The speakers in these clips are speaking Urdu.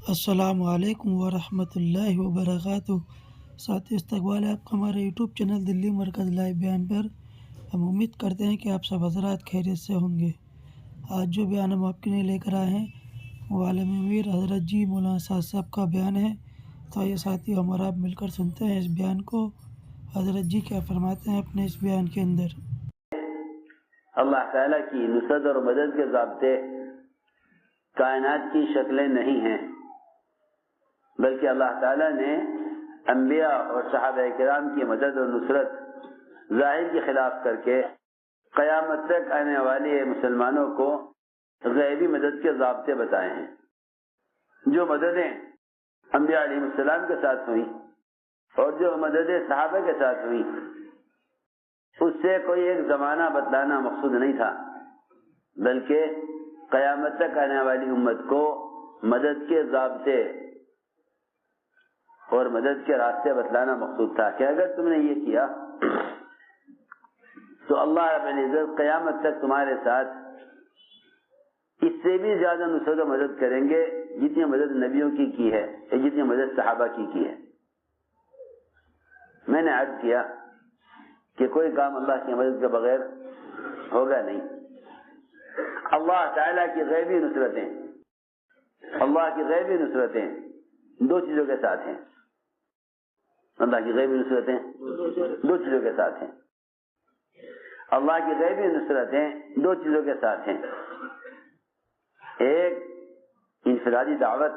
السلام علیکم ورحمۃ اللہ وبرکاتہ۔ ساتھی استقبال ہے آپ کا ہمارے یوٹیوب چینل دلی مرکز لائیو بیان پر۔ ہم امید کرتے ہیں کہ آپ سب حضرات خیریت سے ہوں گے۔ آج جو بیان ہم آپ کے لیے لے کر آئے ہیں وہ عالم امیر حضرت جی مولانا سعد صاحب کا بیان ہے۔ تو یہ ساتھی ہم اور آپ مل کر سنتے ہیں اس بیان کو۔ حضرت جی کیا فرماتے ہیں اپنے اس بیان کے اندر؟ اللہ تعالیٰ کی نصرت اور مدد کے ضابطے کائنات کی شکلیں نہیں ہیں، بلکہ اللہ تعالیٰ نے انبیاء اور صحابہ کرام کی مدد اور نصرت ظاہر کے خلاف کر کے قیامت تک آنے والے مسلمانوں کو غیبی مدد کے ضابطے بتائے ہیں۔ جو مددیں انبیاء علیہ السلام کے ساتھ ہوئی اور جو مددیں صحابہ کے ساتھ ہوئی، اس سے کوئی ایک زمانہ بتلانا مقصود نہیں تھا، بلکہ قیامت تک آنے والی امت کو مدد کے ضابطے اور مدد کے راستے بتلانا مقصود تھا کہ اگر تم نے یہ کیا تو اللہ رب العزت قیامت تک تمہارے ساتھ اس سے بھی زیادہ نصرت و مدد کریں گے جتنی مدد نبیوں کی ہے یا جتنی مدد صحابہ کی ہے۔ میں نے عرض کیا کہ کوئی کام اللہ کی مدد کے بغیر ہوگا نہیں۔ اللہ تعالیٰ کی غیبی نصرتیں دو چیزوں کے ساتھ ہیں۔ اللہ کی غیبی نصرتیں دو چیزوں کے ساتھ ہیں۔ اللہ کی غیبی نصرتیں دو چیزوں کے ساتھ ہیں، ایک انفرادی دعوت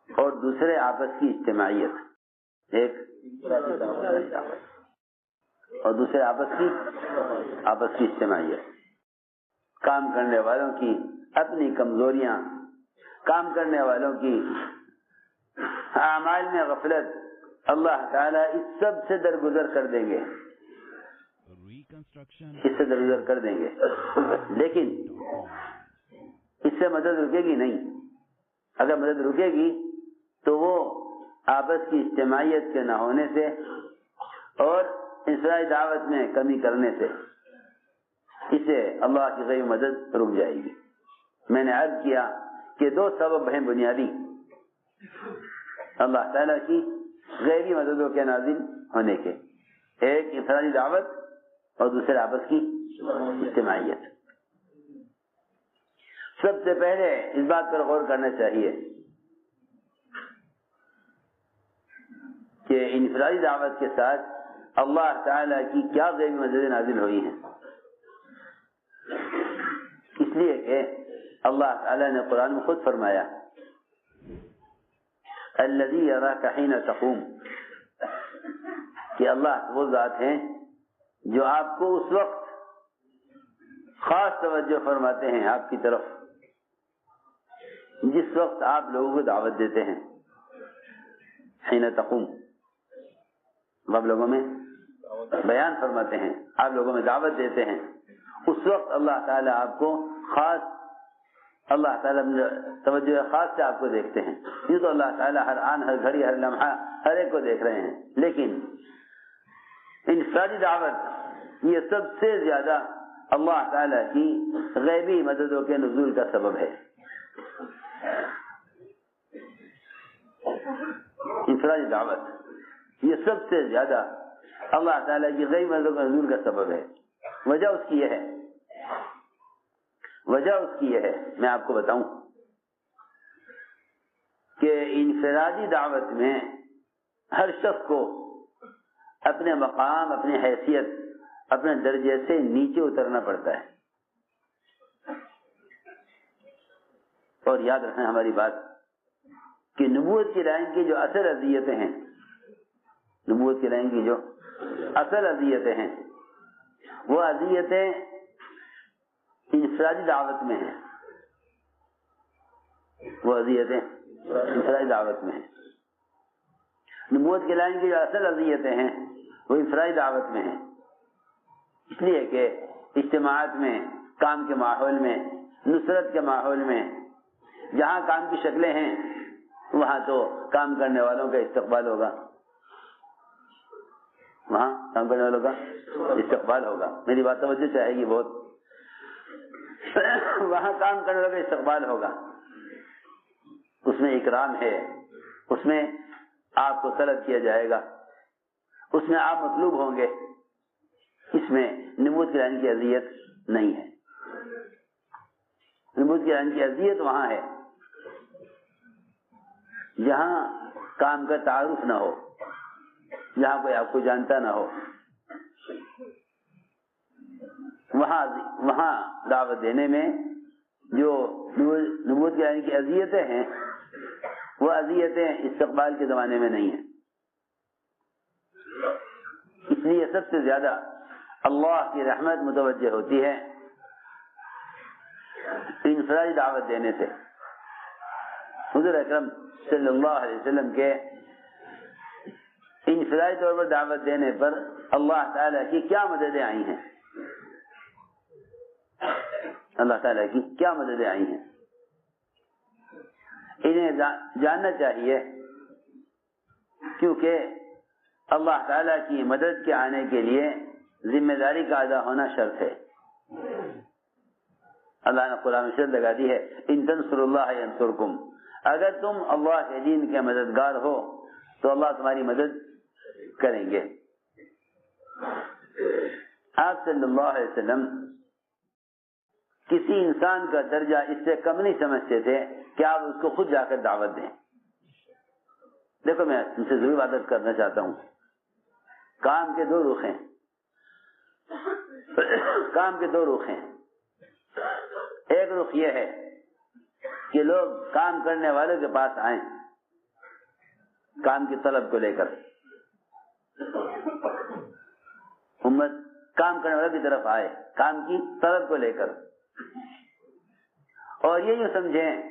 اور دوسرے آپس کی اجتماعیت۔ ایک اور دوسرے آپس کی اجتماعیت۔ کام کرنے والوں کی اپنی کمزوریاں، کام کرنے والوں کی اعمال میں غفلت، اللہ تعالیٰ اس سب سے درگزر کر دیں گے، لیکن اس سے مدد رکے گی نہیں۔ اگر مدد رکے گی تو وہ آپس کی اجتماعیت کے نہ ہونے سے اور انفرادی دعوت میں کمی کرنے سے اسے اللہ کی غیبی مدد رک جائے گی۔ میں نے عرض کیا کہ دو سبب ہیں بنیادی اللہ تعالیٰ کی غیبی مددوں کے نازل ہونے کے، ایک انفرادی دعوت اور دوسرے آپس کی اجتماعیت۔ سب سے پہلے اس بات پر غور کرنا چاہیے کہ انفرادی دعوت کے ساتھ اللہ تعالیٰ کی کیا غیبی مددیں نازل ہوئی ہیں۔ اس لیے کہ اللہ تعالیٰ نے قرآن میں خود فرمایا الذی یراک حین تقوم، کہ اللہ وہ ذات ہیں جو آپ کو اس وقت خاص توجہ فرماتے ہیں آپ کی طرف جس وقت آپ لوگوں کو دعوت دیتے ہیں۔ حین تقوم، آپ لوگوں میں بیان فرماتے ہیں، آپ لوگوں میں دعوت دیتے ہیں، اس وقت اللہ تعالیٰ آپ کو خاص، اللہ تعالیٰ توجہ خاص سے آپ کو دیکھتے ہیں۔ یہ تو اللہ تعالیٰ ہر آن، ہر گھڑی، ہر لمحہ ہر ایک کو دیکھ رہے ہیں، لیکن انفرادی دعوت یہ سب سے زیادہ اللہ تعالیٰ کی غیبی مددوں کے نزول کا سبب ہے۔ انفرادی دعوت یہ سب سے زیادہ اللہ تعالیٰ کی غیبی مددوں کے نزول کا سبب ہے۔ وجہ اس کی یہ ہے، میں آپ کو بتاؤں کہ انفرادی دعوت میں ہر شخص کو اپنے مقام، اپنی حیثیت، اپنے درجے سے نیچے اترنا پڑتا ہے۔ اور یاد رکھیں ہماری بات کہ نبوت کی لائن کی جو اصل اذیتیں ہیں، نبوت کی لائن کی جو اصل اذیتیں ہیں، وہ اذیتیں انفرادی دعوت میں ہیں، نبوت کی لائن کی جو اصل اذیتیں ہیں وہ انفرادی دعوت میں ہیں۔ اس لیے کہ اجتماعات میں، کام کے ماحول میں، نصرت کے ماحول میں، جہاں کام کی شکلیں ہیں وہاں تو کام کرنے والوں کا استقبال ہوگا، میری بات توجہ چاہے گی بہت، وہاں کام کرنے والوں کا استقبال ہوگا، اس میں اکرام ہے، اس میں آپ کو طلب کیا جائے گا، اس میں آپ مطلوب ہوں گے، اس میں نمود گرانی کی اذیت نہیں ہے۔ نمود گرانی کی اذیت وہاں ہے جہاں کام کا تعارف نہ ہو، جہاں کوئی آپ کو جانتا نہ ہو، وہاں دعوت دینے میں جو نبوت گرانی کی اذیتیں ہیں وہ اذیتیں استقبال کے زمانے میں نہیں ہیں۔ اس لیے سب سے زیادہ اللہ کی رحمت متوجہ ہوتی ہے انفرادی دعوت دینے سے۔ حضور اکرم صلی اللہ علیہ وسلم کے انفرادی طور پر دعوت دینے پر اللہ تعالیٰ کی کیا مددیں آئی ہیں، اللہ تعالیٰ کی کیا مددیں آئی ہیں، انہیں جاننا چاہیے، کیونکہ اللہ تعالیٰ کی مدد کے آنے کے لیے ذمہ داری کا ادا ہونا شرط ہے۔ اللہ نے قرآن میں شرط لگا دی ہے، ان تنصروا اللہ ینصرکم، اگر تم اللہ کے دین کے مددگار ہو تو اللہ تمہاری مدد کریں گے۔ آپ صلی اللہ علیہ وسلم کسی انسان کا درجہ اس سے کم نہیں سمجھتے تھے کہ آپ اس کو خود جا کر دعوت دیں۔ دیکھو میں تم سے ضرور عادت کرنا چاہتا ہوں، کام کے دو رخ ہیں، کام کے دو رخ ہیں۔ ایک رخ یہ ہے کہ لوگ کام کرنے والوں کے پاس آئیں کام کی طلب کو لے کر، امت کام کرنے والوں کی طرف آئے کام کی طلب کو لے کر، اور یہ یوں سمجھیں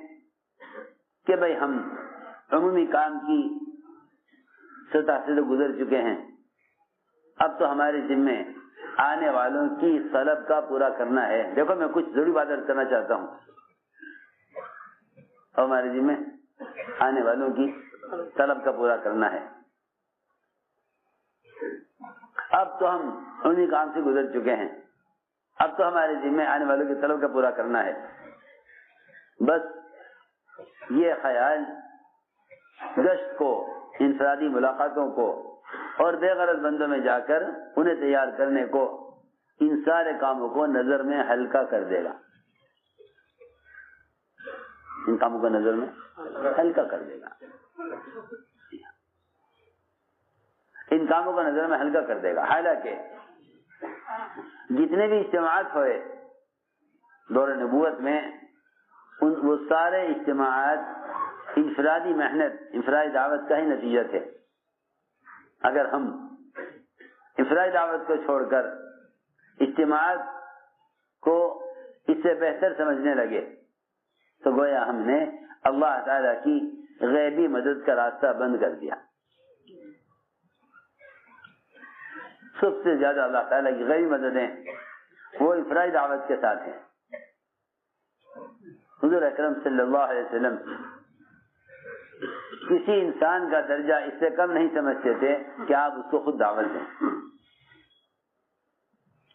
کہ بھئی ہم عمومی کام کی سطح سے تو گزر چکے ہیں، اب تو ہمارے ذمے آنے والوں کی طلب کا پورا کرنا ہے۔ دیکھو میں کچھ ضروری بات عرض کرنا چاہتا ہوں، ہمارے ذمے آنے والوں کی طلب کا پورا کرنا ہے۔ اب تو ہم انہی کام سے گزر چکے ہیں، اب تو ہمارے ذمے آنے والوں کی طلب کا پورا کرنا ہے۔ بس یہ خیال گشت کو، انفرادی ملاقاتوں کو اور بے غرض بندوں میں جا کر انہیں تیار کرنے کو ان سارے کاموں کو نظر میں ہلکا کر دے گا، ان کاموں کو نظر میں ہلکا کر دے گا، ان کاموں کو نظر میں ہلکا کر دے گا۔ حالانکہ جتنے بھی اجتماعات ہوئے دور نبوت میں وہ سارے اجتماعات انفرادی محنت، انفرادی دعوت کا ہی نتیجہ تھے۔ اگر ہم انفرادی دعوت کو چھوڑ کر اجتماعات کو اس سے بہتر سمجھنے لگے تو گویا ہم نے اللہ تعالیٰ کی غیبی مدد کا راستہ بند کر دیا۔ سب سے زیادہ اللہ تعالیٰ کی غیبی مددیں وہ انفرادی دعوت کے ساتھ ہیں۔ حضور اکرم صلی اللہ علیہ وسلم کسی انسان کا درجہ اس سے کم نہیں سمجھتے تھے کہ آپ اس کو خود دعوت دیں۔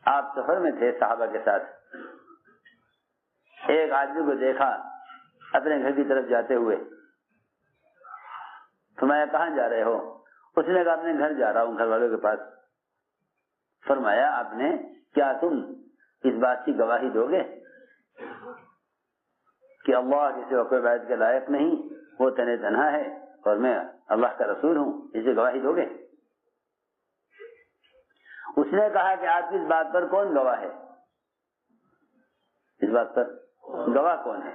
آپ سفر میں تھے صحابہ کے ساتھ، ایک آدمی کو دیکھا اپنے گھر کی طرف جاتے ہوئے، فرمایا کہاں جا رہے ہو؟ اس نے کہا اپنے گھر جا رہا ہوں، گھر والوں کے پاس۔ فرمایا آپ نے کیا تم اس بات کی گواہی دو گے کہ اللہ کے سوا کوئی عبادت کے لائق نہیں، وہ تنہا ہے اور میں اللہ کا رسول ہوں، اسے گواہی دو گے؟ اس نے کہا کہ آپ کی اس بات پر کون گواہ ہے؟ اس بات پر گواہ کون ہے؟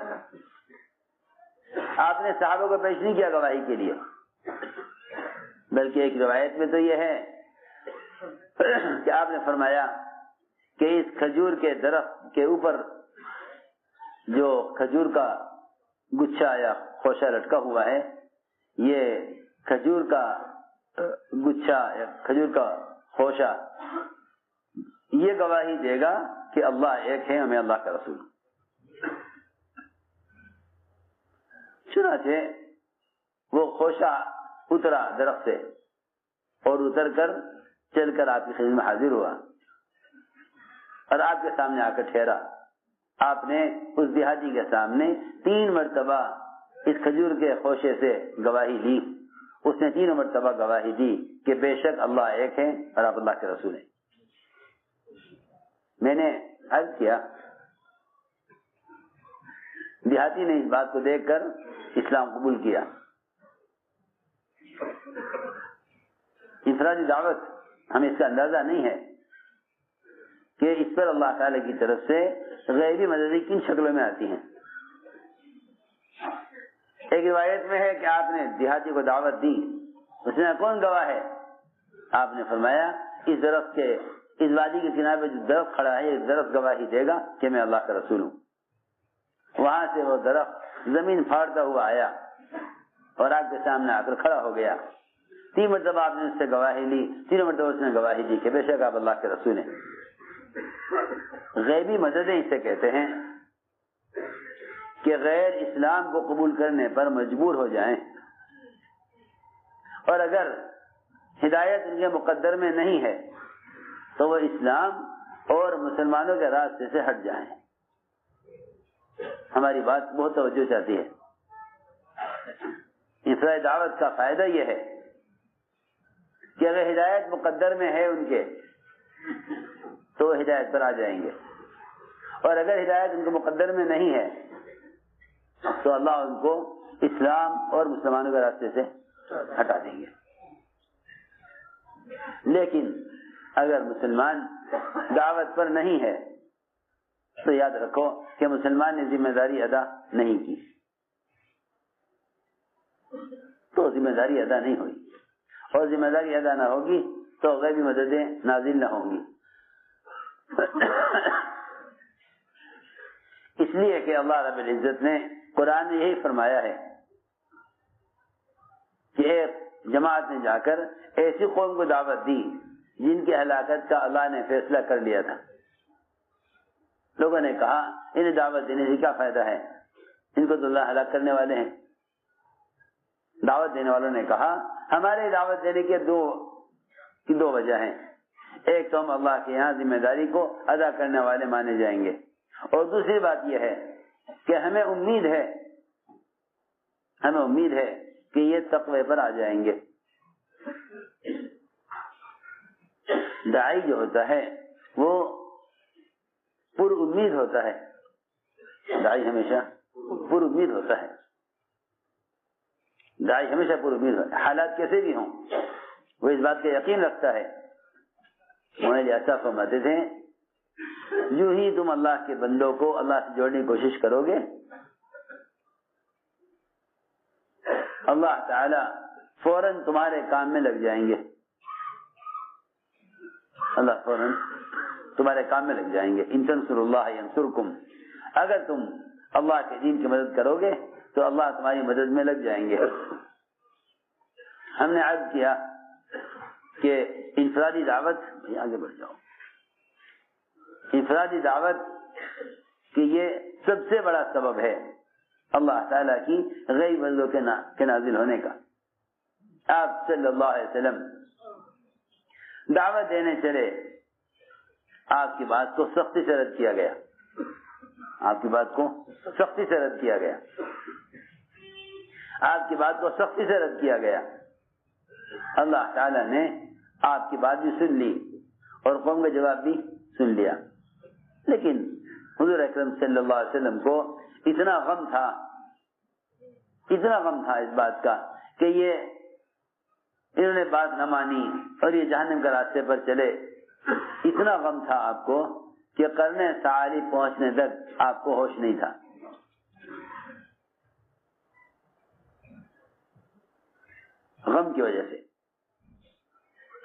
آپ نے صحابہ کو پیش نہیں کیا گواہی کے لیے، بلکہ ایک روایت میں تو یہ ہے کہ آپ نے فرمایا کہ اس کھجور کے درخت کے اوپر جو کھجور کا گچھا یا خوشہ لٹکا ہوا ہے، یہ کھجور کا گچھا یا کھجور کا خوشہ یہ گواہی دے گا کہ اللہ ایک ہے، ہمیں اللہ کا رسول۔ چنانچہ وہ خوشہ اترا درخت سے اور اتر کر چل کر آپ کی خدمت میں حاضر ہوا اور آپ کے سامنے آ کر ٹھہرا۔ آپ نے اس دیہاتی کے سامنے 3 مرتبہ اس کھجور کے خوشے سے گواہی لی، اس نے 3 مرتبہ گواہی دی کہ بے شک اللہ ایک ہے اور آپ اللہ کے رسول ہیں۔ میں نے عرض کیا دیہاتی نے اس بات کو دیکھ کر اسلام قبول کیا۔ انفرادی دعوت ہمیں اس کا اندازہ نہیں ہے کہ اس پر اللہ تعالی کی طرف سے غیبی مدد کن شکلوں میں آتی ہیں۔ ایک روایت میں ہے کہ آپ نے دیہاتی کو دعوت دی، اس نے کون گواہ ہے؟ آپ نے فرمایا اس درخت کے، اس وادی کے کنارے پہ جو درخت کھڑا ہے یہ درخت گواہی دے گا کہ میں اللہ کا رسول ہوں۔ وہاں سے وہ درخت زمین پھاڑتا ہوا آیا اور آپ کے سامنے آ کر کھڑا ہو گیا۔ 3 مرتبہ آپ نے اس سے گواہی لی، 3 مرتبہ اس نے گواہی دی کہ بے شک آپ اللہ کے رسول ہیں۔ غیبی مددیں اسے کہتے ہیں کہ غیر اسلام کو قبول کرنے پر مجبور ہو جائیں، اور اگر ہدایت ان کے مقدر میں نہیں ہے تو وہ اسلام اور مسلمانوں کے راستے سے ہٹ جائیں۔ ہماری بات بہت توجہ چاہتی ہے۔ انفرادی دعوت کا فائدہ یہ ہے کہ اگر ہدایت مقدر میں ہے ان کے تو وہ ہدایت پر آ جائیں گے، اور اگر ہدایت ان کے مقدر میں نہیں ہے تو اللہ ان کو اسلام اور مسلمانوں کے راستے سے ہٹا دیں گے۔ لیکن اگر مسلمان دعوت پر نہیں ہے تو یاد رکھو کہ مسلمان نے ذمہ داری ادا نہیں کی، تو ذمہ داری ادا نہیں ہوئی، اور ذمہ داری ادا نہ ہوگی تو غیبی مددیں نازل نہ ہوں گی۔ اس لیے کہ اللہ رب العزت نے قرآن میں یہی فرمایا ہے کہ ایک جماعت نے جا کر ایسی قوم کو دعوت دی جن کی ہلاکت کا اللہ نے فیصلہ کر لیا تھا۔ لوگوں نے کہا انہیں دعوت دینے سے کیا فائدہ ہے، ان کو تو اللہ ہلاک کرنے والے ہیں۔ دعوت دینے والوں نے کہا ہمارے دعوت دینے کے دو وجہ ہیں، ایک تو ہم اللہ کے یہاں ذمہ داری کو ادا کرنے والے مانے جائیں گے، اور دوسری بات یہ ہے کہ ہمیں امید ہے کہ یہ تقوی پر آ جائیں گے۔ داعی جو ہوتا ہے وہ پر امید ہوتا ہے، داعی ہمیشہ پر امید ہوتا ہے، داعی ہمیشہ پر امید ہوتا ہے، حالات کیسے بھی ہوں وہ اس بات کا یقین رکھتا ہے۔ انہیں ایسا فرماتے تھے جو ہی تم اللہ کے بندوں کو اللہ سے جوڑنے کی کوشش کرو گے اللہ تعالی فوراً تمہارے کام میں لگ جائیں گے، اللہ فوراً تمہارے کام میں لگ جائیں گے۔ ان تنصروا اللہ ینصرکم، اگر تم اللہ کے دین کی مدد کرو گے تو اللہ تمہاری مدد میں لگ جائیں گے۔ ہم نے عرض کیا کہ انفرادی دعوت، آگے بڑھ جاؤ، انفرادی دعوت کہ یہ سب سے بڑا سبب ہے اللہ تعالیٰ کی غیب مددوں کے نازل ہونے کا۔ آپ صلی اللہ علیہ وسلم دعوت دینے چلے، آپ کی بات کو سختی سے رد کیا گیا، آپ کی بات کو سختی سے رد کیا گیا، آپ کی بات کو سختی سے رد کیا گیا۔ اللہ تعالیٰ نے آپ کی بات بھی سن لی اور قوم کا جواب بھی سن لیا، لیکن حضور اکرم صلی اللہ علیہ وسلم کو اتنا غم تھا اس بات کا کہ انہوں نے بات نہ مانی اور یہ جہنم کے راستے پر چلے، اتنا غم تھا آپ کو کہ قرن سعالی پہنچنے تک آپ کو ہوش نہیں تھا۔ غم کی وجہ سے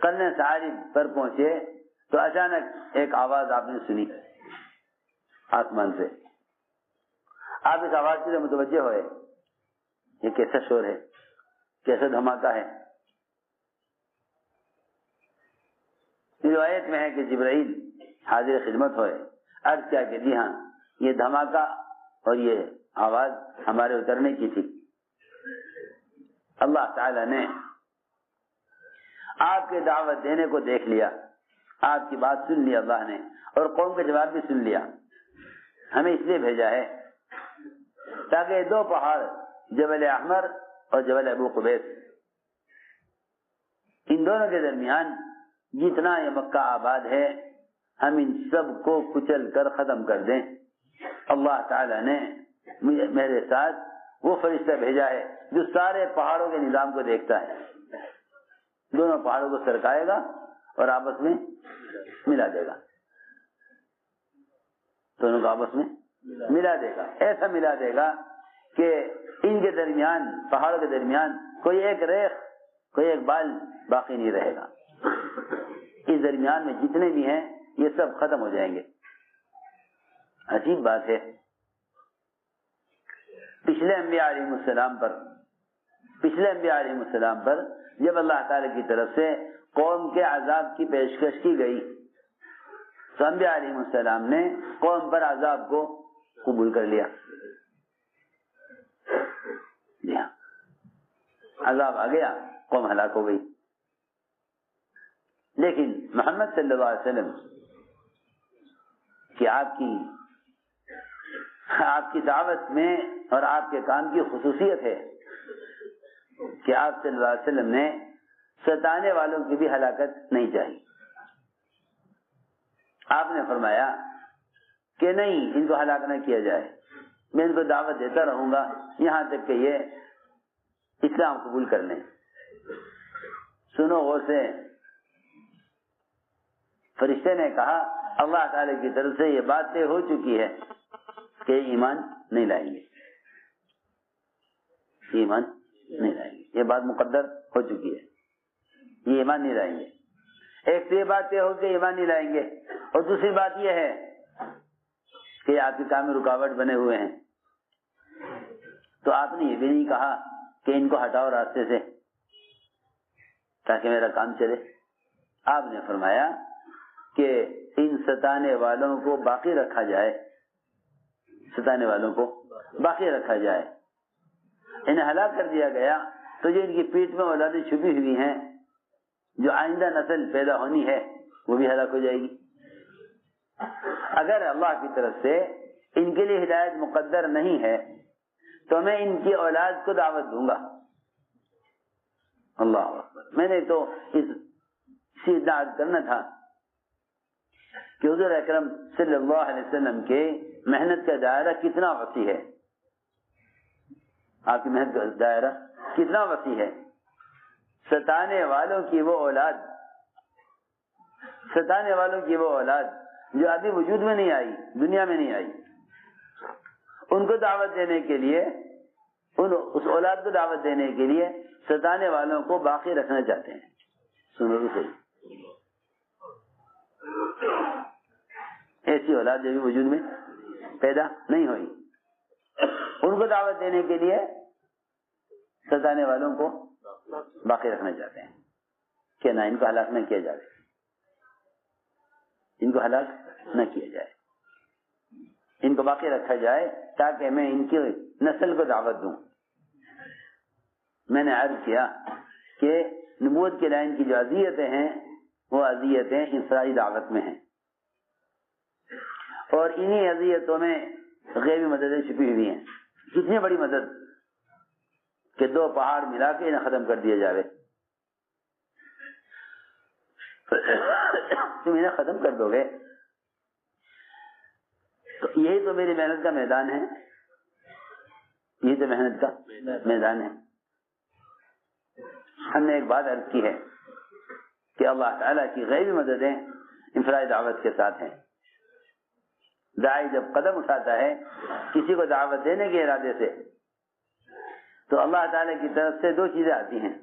قرن سعالی پر پہنچے تو اچانک ایک آواز آپ نے سنی آسمان سے۔ آپ اس آواز سے متوجہ ہوئے یہ کیسا شور ہے، کیسا دھماکہ ہے۔ روایت میں ہے کہ جبرائیل حاضر خدمت ہوئے، عرض کیا کہ جی ہاں یہ دھماکہ اور یہ آواز ہمارے اترنے کی تھی۔ اللہ تعالی نے آپ کے دعوت دینے کو دیکھ لیا، آپ کی بات سن لی اللہ نے، اور قوم کا جواب بھی سن لیا۔ ہمیں اس لیے بھیجا ہے تاکہ 2 پہاڑ جبل احمر اور جبل ابو قبیس، ان دونوں کے درمیان جتنا یہ مکہ آباد ہے ہم ان سب کو کچل کر ختم کر دیں، اللہ تعالیٰ نے میرے ساتھ وہ فرشتہ بھیجا ہے جو سارے پہاڑوں کے نظام کو دیکھتا ہے، دونوں پہاڑوں کو سرکائے گا اور آپس میں ملا دے گا، دونوں کو آپس میں ملا دے گا، ایسا ملا دے گا کہ ان کے درمیان، پہاڑوں کے درمیان کوئی ایک ریخ، کوئی ایک بال باقی نہیں رہے گا، اس درمیان میں جتنے بھی ہیں یہ سب ختم ہو جائیں گے۔ عجیب بات ہے، پچھلے انبیاء علیہ السلام پر جب اللہ تعالی کی طرف سے قوم کے عذاب کی پیشکش کی گئی تو انبیاء علیہ السلام نے قوم پر عذاب کو قبول کر لیا، عذاب آ گیا، قوم ہلاک ہو گئی۔ لیکن محمد صلی اللہ علیہ وسلم کہ آپ کی دعوت میں اور آپ کے کام کی خصوصیت ہے کہ آپ صلی اللہ علیہ وسلم نے ستانے والوں کی بھی ہلاکت نہیں چاہی۔ آپ نے فرمایا کہ نہیں، ان کو ہلاک نہ کیا جائے، میں ان کو دعوت دیتا رہوں گا یہاں تک کہ یہ اسلام قبول کر لیں۔ سنو غور سے، فرشتے نے کہا اللہ تعالی کی طرف سے یہ بات طے ہو چکی ہے کہ ایمان نہیں لائیں گے، ایمان نہیں لائیں گے، یہ بات مقدر ہو چکی ہے، یہ ایمان نہیں لائیں گے۔ ایک تو یہ بات طے ہو کہ ایمان نہیں لائیں گے، اور دوسری بات یہ ہے کہ آپ کے کام میں رکاوٹ بنے ہوئے ہیں۔ تو آپ نے یہ بھی نہیں کہا کہ ان کو ہٹاؤ راستے سے تاکہ میرا کام چلے، آپ نے فرمایا کہ ان ستانے والوں کو باقی رکھا جائے، ستانے والوں کو باقی رکھا جائے، انہیں ہلاک کر دیا گیا تو جو ان کی پیٹھ میں اولادیں چھپی ہوئی ہیں، جو آئندہ نسل پیدا ہونی ہے وہ بھی ہلاک ہو جائے گی۔ اگر اللہ کی طرف سے ان کے لیے ہدایت مقدر نہیں ہے تو میں ان کی اولاد کو دعوت دوں گا۔ اللہ اکبر، میں نے تو اسی دعوت کرنا تھا کہ حضور اکرم صلی اللہ علیہ وسلم کے محنت کا دائرہ کتنا وسیع ہے، آپ کی محنت کا دائرہ کتنا وسیع ہے۔ ستانے والوں کی وہ اولاد جو ابھی وجود میں نہیں آئی، دنیا میں نہیں آئی، ان کو دعوت دینے کے لیے، اس اولاد کو دعوت دینے کے لیے ستانے والوں کو باقی رکھنا چاہتے ہیں۔ سنو تو صحیح، ایسی اولاد جو بھی وجود میں پیدا نہیں ہوئی، ان کو دعوت دینے کے لیے ستانے والوں کو باقی رکھنا چاہتے ہیں کہ نہ ان کو ہلاک نہ کیا جائے، ان کو ہلاک نہ کیا جائے، ان کو باقی رکھا جائے تاکہ میں ان کی نسل کو دعوت دوں۔ میں نے عرض کیا کہ نبوت کے لائن کی جو اذیتیں ہیں وہ اذیتیں انفرادی دعوت میں ہیں، اور انہی اذیتوں میں غیبی مددیں چھپی ہوئی ہیں۔ کتنی بڑی مدد کہ دو پہاڑ ملا کے انہیں ختم کر دیا جائے، تم انہیں ختم کر دو گے تو یہی تو میری محنت کا میدان ہے، یہی تو محنت کا میدان ہے۔ ہم نے ایک بات عرض کی ہے کہ اللہ تعالیٰ کی غیبی مددیں انفرادی دعوت کے ساتھ ہیں۔ داعی جب قدم اٹھاتا ہے کسی کو دعوت دینے کے ارادے سے تو اللہ تعالیٰ کی طرف سے دو چیزیں آتی ہیں،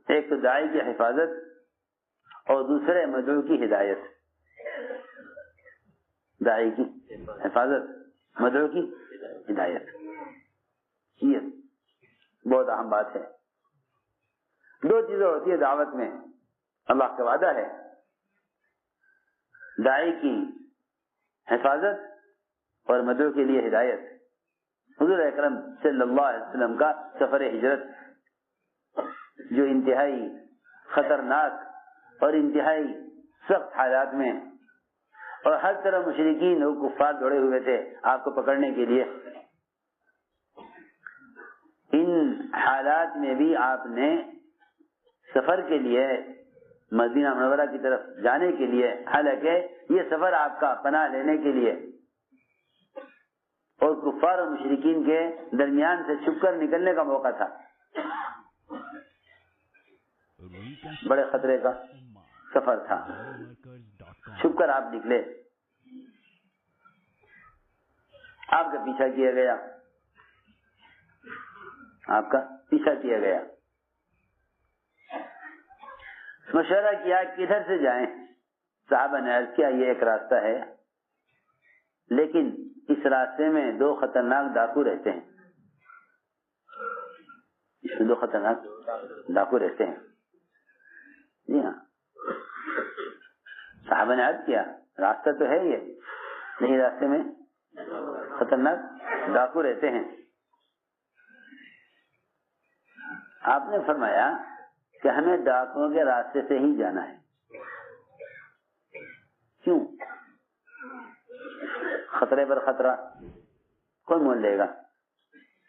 ایک تو داعی کی حفاظت اور دوسرے مدعو کی ہدایت۔ داعی کی حفاظت، مدعو کی ہدایت، یہ بہت اہم بات ہے۔ دو چیزیں ہوتی ہیں دعوت میں، اللہ کا وعدہ ہے، داعی کی حفاظت اور مدعو کے لیے ہدایت۔ حضور اکرم صلی اللہ علیہ وسلم کا سفر ہجرت جو انتہائی خطرناک اور انتہائی سخت حالات میں، اور ہر طرح مشرکین اور کفار دوڑے ہوئے تھے آپ کو پکڑنے کے لیے، ان حالات میں بھی آپ نے سفر کے لیے مدینہ منورہ کی طرف جانے کے لیے، حالانکہ یہ سفر آپ کا پناہ لینے کے لیے اور کفار و مشرکین کے درمیان سے چھپ کر نکلنے کا موقع تھا، بڑے خطرے کا سفر تھا، چھپ کر آپ نکلے، آپ کا پیچھا کیا گیا، آپ کا پیچھا کیا گیا، مشورہ کیا کدھر سے جائیں؟ صحابہ نے عرض کیا یہ ایک راستہ ہے، لیکن اس راستے میں 2 خطرناک ڈاکو رہتے ہیں، اس میں 2 خطرناک ڈاکو رہتے ہیں۔ جی ہاں، صحابہ نے عرض کیا راستہ تو ہے یہ، لیکن راستے میں خطرناک ڈاکو رہتے ہیں۔ آپ نے فرمایا کہ ہمیں ڈاکوؤں کے راستے سے ہی جانا ہے۔ کیوں؟ خطرے پر خطرہ، کون مول لے گا؟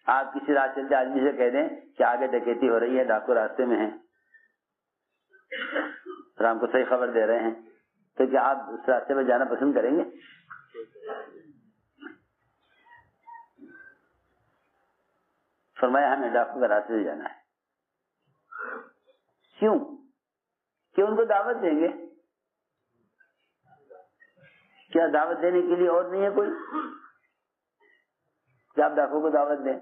آپ کسی راہ چلتے آدمی سے کہہ دیں کہ آگے ڈکیتی ہو رہی ہے، ڈاکو راستے میں ہیں، اور ہم کو صحیح خبر دے رہے ہیں، تو کیا آپ اس راستے پہ جانا پسند کریں گے؟ فرمایا ہمیں ڈاکو کے راستے سے جانا ہے۔ کیوں؟ کہ ان کو دعوت دیں گے۔ کیا دعوت دینے کے لیے اور نہیں ہے کوئی؟ کیا آپ ڈاکو کو دعوت دیں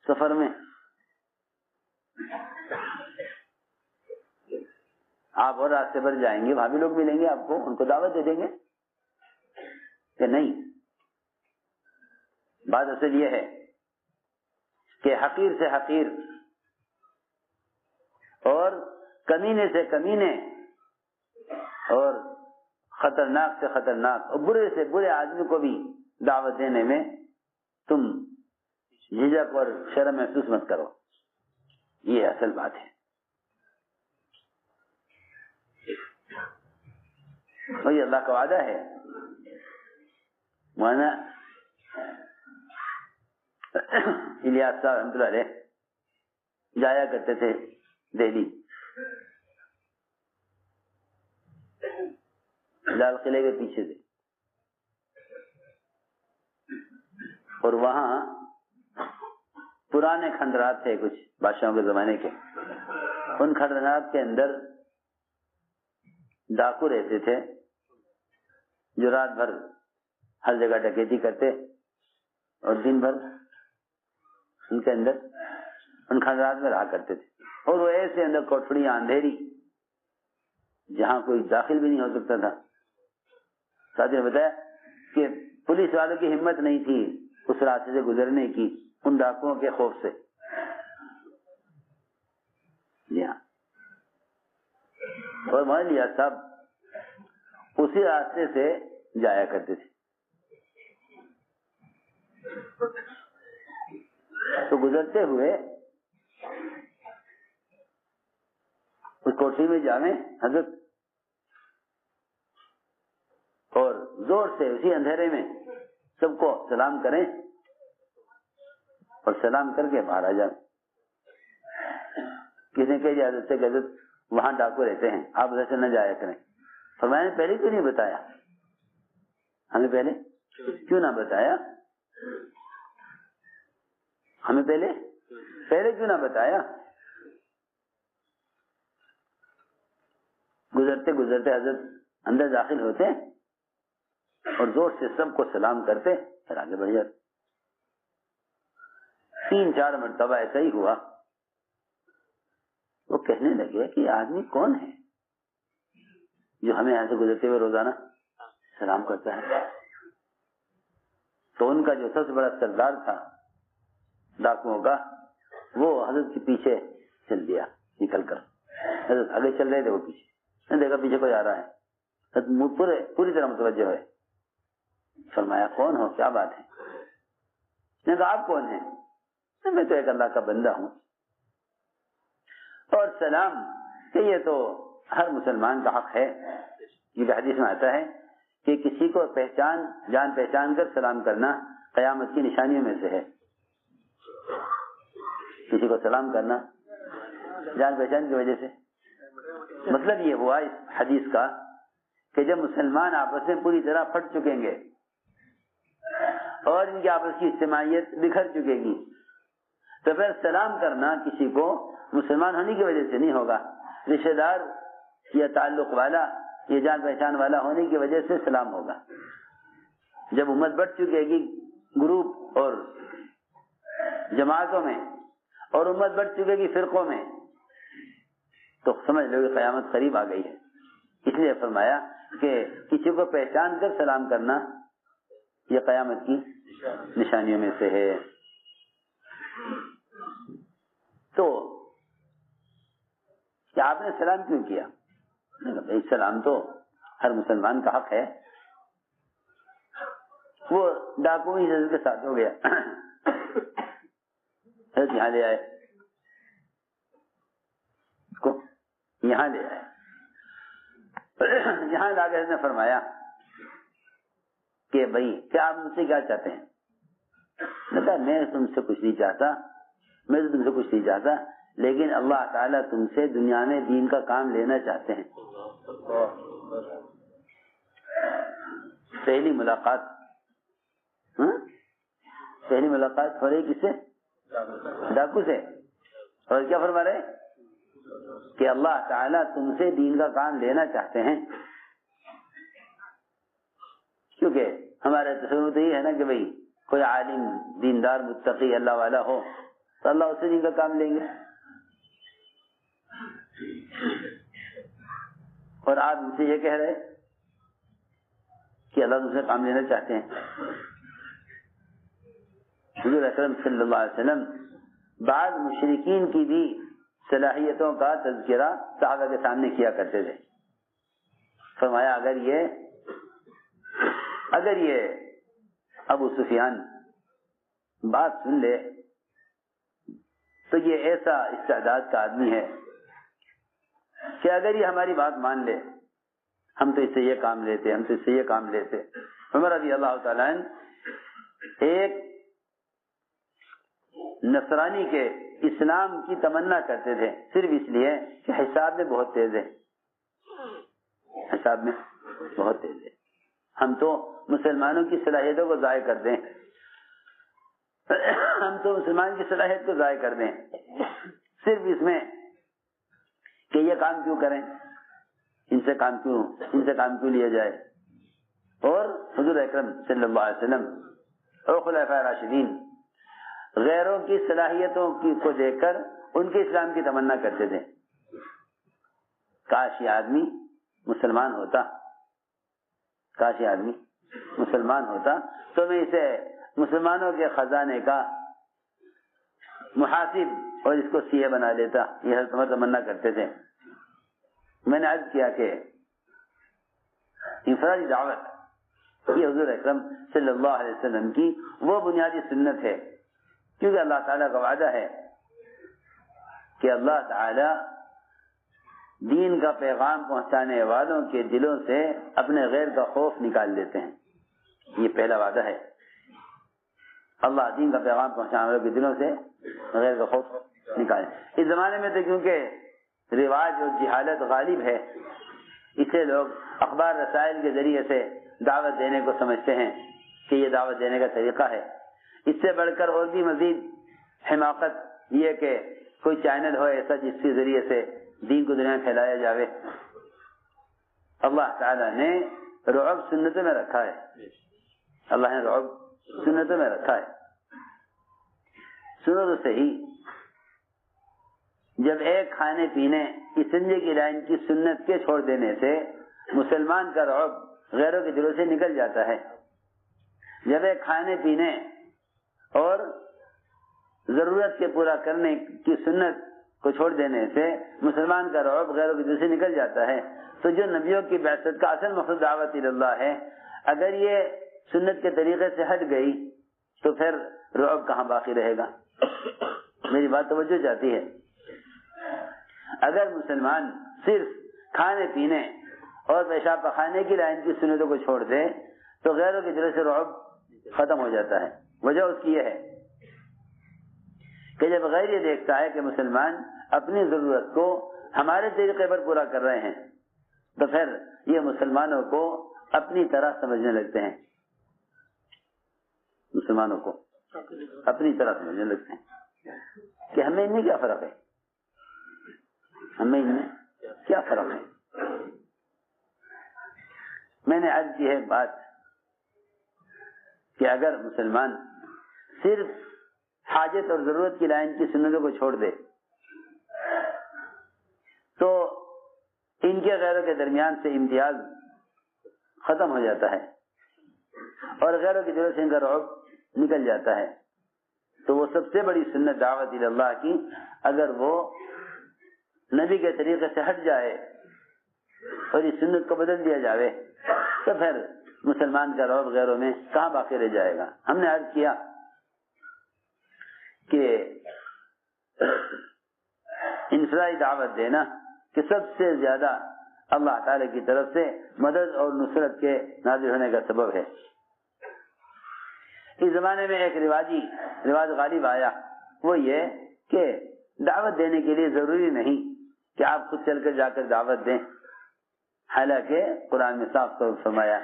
سفر میں؟ آپ اور راستے پر جائیں گے، وہاں بھی لوگ ملیں گے آپ کو، ان کو دعوت دے دیں گے کہ نہیں؟ بات اصل یہ ہے کہ حقیر سے حقیر اور کمینے سے کمینے اور خطرناک سے خطرناک اور برے سے برے آدمی کو بھی دعوت دینے میں تم جھجک اور شرم محسوس مت کرو، یہ اصل بات ہے۔ اور یہ اللہ کا وعدہ ہے۔ مولانا الیاس صاحب رحمۃ اللہ علیہ جایا کرتے تھے دہلی، لال قلعے کے پیچھے سے، اور وہاں پرانے کھنڈرات تھے کچھ بادشاہوں کے زمانے کے، ان کھنڈرات کے اندر ڈاکو رہتے تھے جو رات بھر ہر جگہ ڈکیتی کرتے اور دن بھر ان کے اندر ان کھنڈرات میں رہا کرتے تھے، اور وہ ایسے اندر کوٹھڑیاں اندھیری جہاں کوئی داخل بھی نہیں ہو سکتا تھا۔ ساتھی نے بتایا کہ پولیس والوں کی ہمت نہیں تھی اس راستے سے گزرنے کی، ان ڈاکوؤں کے خوف سے۔ جی ہاں، اور مان لیا صاحب اسی راستے سے جایا کرتے تھے، تو گزرتے ہوئے اس کوٹھی میں جاویں حضرت، اور زور سے اسی اندھیرے میں سب کو سلام کریں اور سلام کر کے باہر آ جائیں۔ کسی نے کہا حضرت سے کہ حضرت وہاں ڈاکو رہتے ہیں، آپ ادھر سے نہ جایا کریں۔ فرمایا پہلے کیوں نہیں بتایا؟ ہمیں پہلے کیوں نہ بتایا؟ ہمیں پہلے کیوں نہ بتایا؟ گزرتے گزرتے حضرت اندر داخل ہوتے اور زور سے سب کو سلام کرتے، پھر آگے بڑھ جاتے۔ 3-4 مرتبہ ایسا ہی ہوا۔ وہ کہنے لگے کہ آدمی کون ہے جو ہمیں یہاں سے گزرتے ہوئے روزانہ سلام کرتا ہے؟ تو ان کا جو سب سے بڑا سردار تھا ڈاکوؤں کا، وہ حضرت کے پیچھے چل دیا نکل کر۔ حضرت آگے چل رہے تھے، وہ پیچھے نے دیکھا پیچھے کوئی آ رہا ہے، حضرت پوری طرح متوجہ ہوئے۔ فرمایا کون ہو، کیا بات ہے؟ نے کہا آپ کون ہیں؟ میں تو ایک اللہ کا بندہ ہوں۔ اور سلام کہ یہ تو ہر مسلمان کا حق ہے، یہ حدیث میں آتا ہے کہ کسی کو جان پہچان کر سلام کرنا قیامت کی نشانیوں میں سے ہے۔ کسی کو سلام کرنا جان پہچان کی وجہ سے. مطلب یہ ہوا اس حدیث کا کہ جب مسلمان آپس میں پوری طرح پھٹ چکیں گے اور ان کی آپس کی اجتماعیت بکھر چکے گی تو پھر سلام کرنا کسی کو مسلمان ہونے کی وجہ سے نہیں ہوگا، رشتہ دار یا تعلق والا یا جان پہچان والا ہونے کی وجہ سے سلام ہوگا. جب امت بڑھ چکے گی گروپ اور جماعتوں میں اور امت بڑھ چکے گی فرقوں میں تو سمجھ لو کہ قیامت قریب آ گئی ہے. اس لیے فرمایا کہ کسی کو پہچان کر سلام کرنا یہ قیامت کی نشانیوں میں سے ہے. تو کیا آپ نے سلام کیوں کیا؟ سلام تو ہر مسلمان کا حق ہے. وہ ڈاکو ہی حضرت کے ساتھ ہو گیا، حضرت یہاں لے آئے، اس کو یہاں لے آئے، یہاں لا کے نے فرمایا کہ بھائی کیا آپ مجھ سے کیا چاہتے ہیں؟ میں تم سے کچھ نہیں چاہتا، میں تو تم سے کچھ نہیں چاہتا، لیکن اللہ تعالیٰ تم سے دنیا میں دین کا کام لینا چاہتے ہیں. پہلی ملاقات ہو رہی کس سے؟ ڈاکو سے. اور کیا فرما رہے کہ اللہ تعالیٰ تم سے دین کا کام لینا چاہتے ہیں. کیونکہ ہمارا تصور تو یہ ہے نا کہ بھائی کوئی عالم دیندار متقی اللہ والا ہو تو اللہ اس سے دین کا کام لیں گے. اور آپ ان سے یہ کہہ رہے کہ اللہ تم سے کام لینا چاہتے ہیں. حضور اکرم صلی اللہ علیہ وسلم بعض مشرکین کی بھی صلاحیتوں کا تذکرہ صحابہ کے سامنے کیا کرتے تھے. فرمایا اگر یہ ابو سفیان بات سن لے تو یہ ایسا استعداد کا آدمی ہے کہ اگر یہ ہماری بات مان لے ہم تو اس سے یہ کام لیتے، ہم تو اس سے یہ کام لیتے. عمر رضی اللہ تعالیٰ عنہ ایک نصرانی کے اسلام کی تمنا کرتے تھے صرف اس لیے کہ حساب میں بہت تیز ہے، حساب میں بہت تیز ہے. ہم تو مسلمانوں کی صلاحیتوں کو ضائع کر دیں، ہم تو مسلمان کی صلاحیت کو ضائع کر دیں صرف اس میں کہ یہ کام کیوں کریں، ان سے کام کیوں لیا جائے. اور حضور اکرم صلی اللہ علیہ وسلم اور خلفائے راشدین غیروں کی صلاحیتوں کو دیکھ کر ان کے اسلام کی تمنا کرتے تھے. کاش یہ آدمی مسلمان ہوتا، کاش یہ آدمی مسلمان ہوتا تو میں اسے مسلمانوں کے خزانے کا محاسب اور اس کو سی اے بنا لیتا. یہ حضرت تمنا کرتے تھے. میں نے عرض کیا کہ انفرادی دعوت یہ حضور اکرم صلی اللہ علیہ وسلم کی وہ بنیادی سنت ہے، کیونکہ اللہ تعالیٰ کا وعدہ ہے کہ اللہ تعالیٰ دین کا پیغام پہنچانے والوں کے دلوں سے اپنے غیر کا خوف نکال دیتے ہیں. یہ پہلا وعدہ ہے. اللہ دین کا پیغام پہنچانے والوں کے دلوں سے غیر کا خوف نکالے. اس زمانے میں تو کیونکہ رواج اور جہالت غالب ہے، اسے لوگ اخبار رسائل کے ذریعے سے دعوت دینے کو سمجھتے ہیں کہ یہ دعوت دینے کا طریقہ ہے. اس سے بڑھ کر اور بھی مزید حماقت یہ کہ کوئی چینل ہو ایسا جس کے ذریعے سے دین کو دنیا میں پھیلایا جاوے. اللہ تعالیٰ نے رعب سنتوں میں رکھا ہے، اللہ نے رعب سنتوں میں رکھا ہے. سنو تو صحیح، جب ایک کھانے پینے استنجے کی لائن کی سنت کے چھوڑ دینے سے مسلمان کا رعب غیروں کے دلوں سے نکل جاتا ہے، جب ایک کھانے پینے اور ضرورت کے پورا کرنے کی سنت کو چھوڑ دینے سے مسلمان کا رعب غیروں کے دل سے نکل جاتا ہے، تو جو نبیوں کی بعثت کا اصل مقصد دعوت اللہ ہے، اگر یہ سنت کے طریقے سے ہٹ گئی تو پھر رعب کہاں باقی رہے گا؟ میری بات توجہ چاہتی ہے. اگر مسلمان صرف کھانے پینے اور پیشاب پخانے کی لائن کی سنتوں کو چھوڑ دے تو غیروں کے دل سے رعب ختم ہو جاتا ہے. وجہ اس کی یہ ہے کہ جب غیر یہ دیکھتا ہے کہ مسلمان اپنی ضرورت کو ہمارے طریقے پر پورا کر رہے ہیں تو پھر یہ مسلمانوں کو اپنی طرح سمجھنے لگتے ہیں، مسلمانوں کو اپنی طرح سمجھنے لگتے ہیں کہ ہمیں ان میں کیا فرق ہے، ہمیں ان میں کیا فرق ہے۔ میں نے عرض کی ہے بات کہ اگر مسلمان صرف حاجت اور ضرورت کی لائن کی سنتوں کو چھوڑ دے تو ان کے غیروں کے درمیان سے امتیاز ختم ہو جاتا ہے اور غیروں کی طرف سے ان کا رعب نکل جاتا ہے۔ تو وہ سب سے بڑی سنت دعوت اللہ کی اگر وہ نبی کے طریقے سے ہٹ جائے اور اس سنت کو بدل دیا جاوے تو پھر مسلمان کا رعب غیروں میں کہاں باقی رہ جائے گا۔ ہم نے عرض کیا کہ انفرادی دعوت دینا کہ سب سے زیادہ اللہ تعالی کی طرف سے مدد اور نصرت کے نازل ہونے کا سبب ہے۔ اس زمانے میں ایک رواج غالب آیا، وہ یہ کہ دعوت دینے کے لیے ضروری نہیں کہ آپ خود چل کر جا کر دعوت دیں، حالانکہ قرآن میں صاف طور پر فرمایا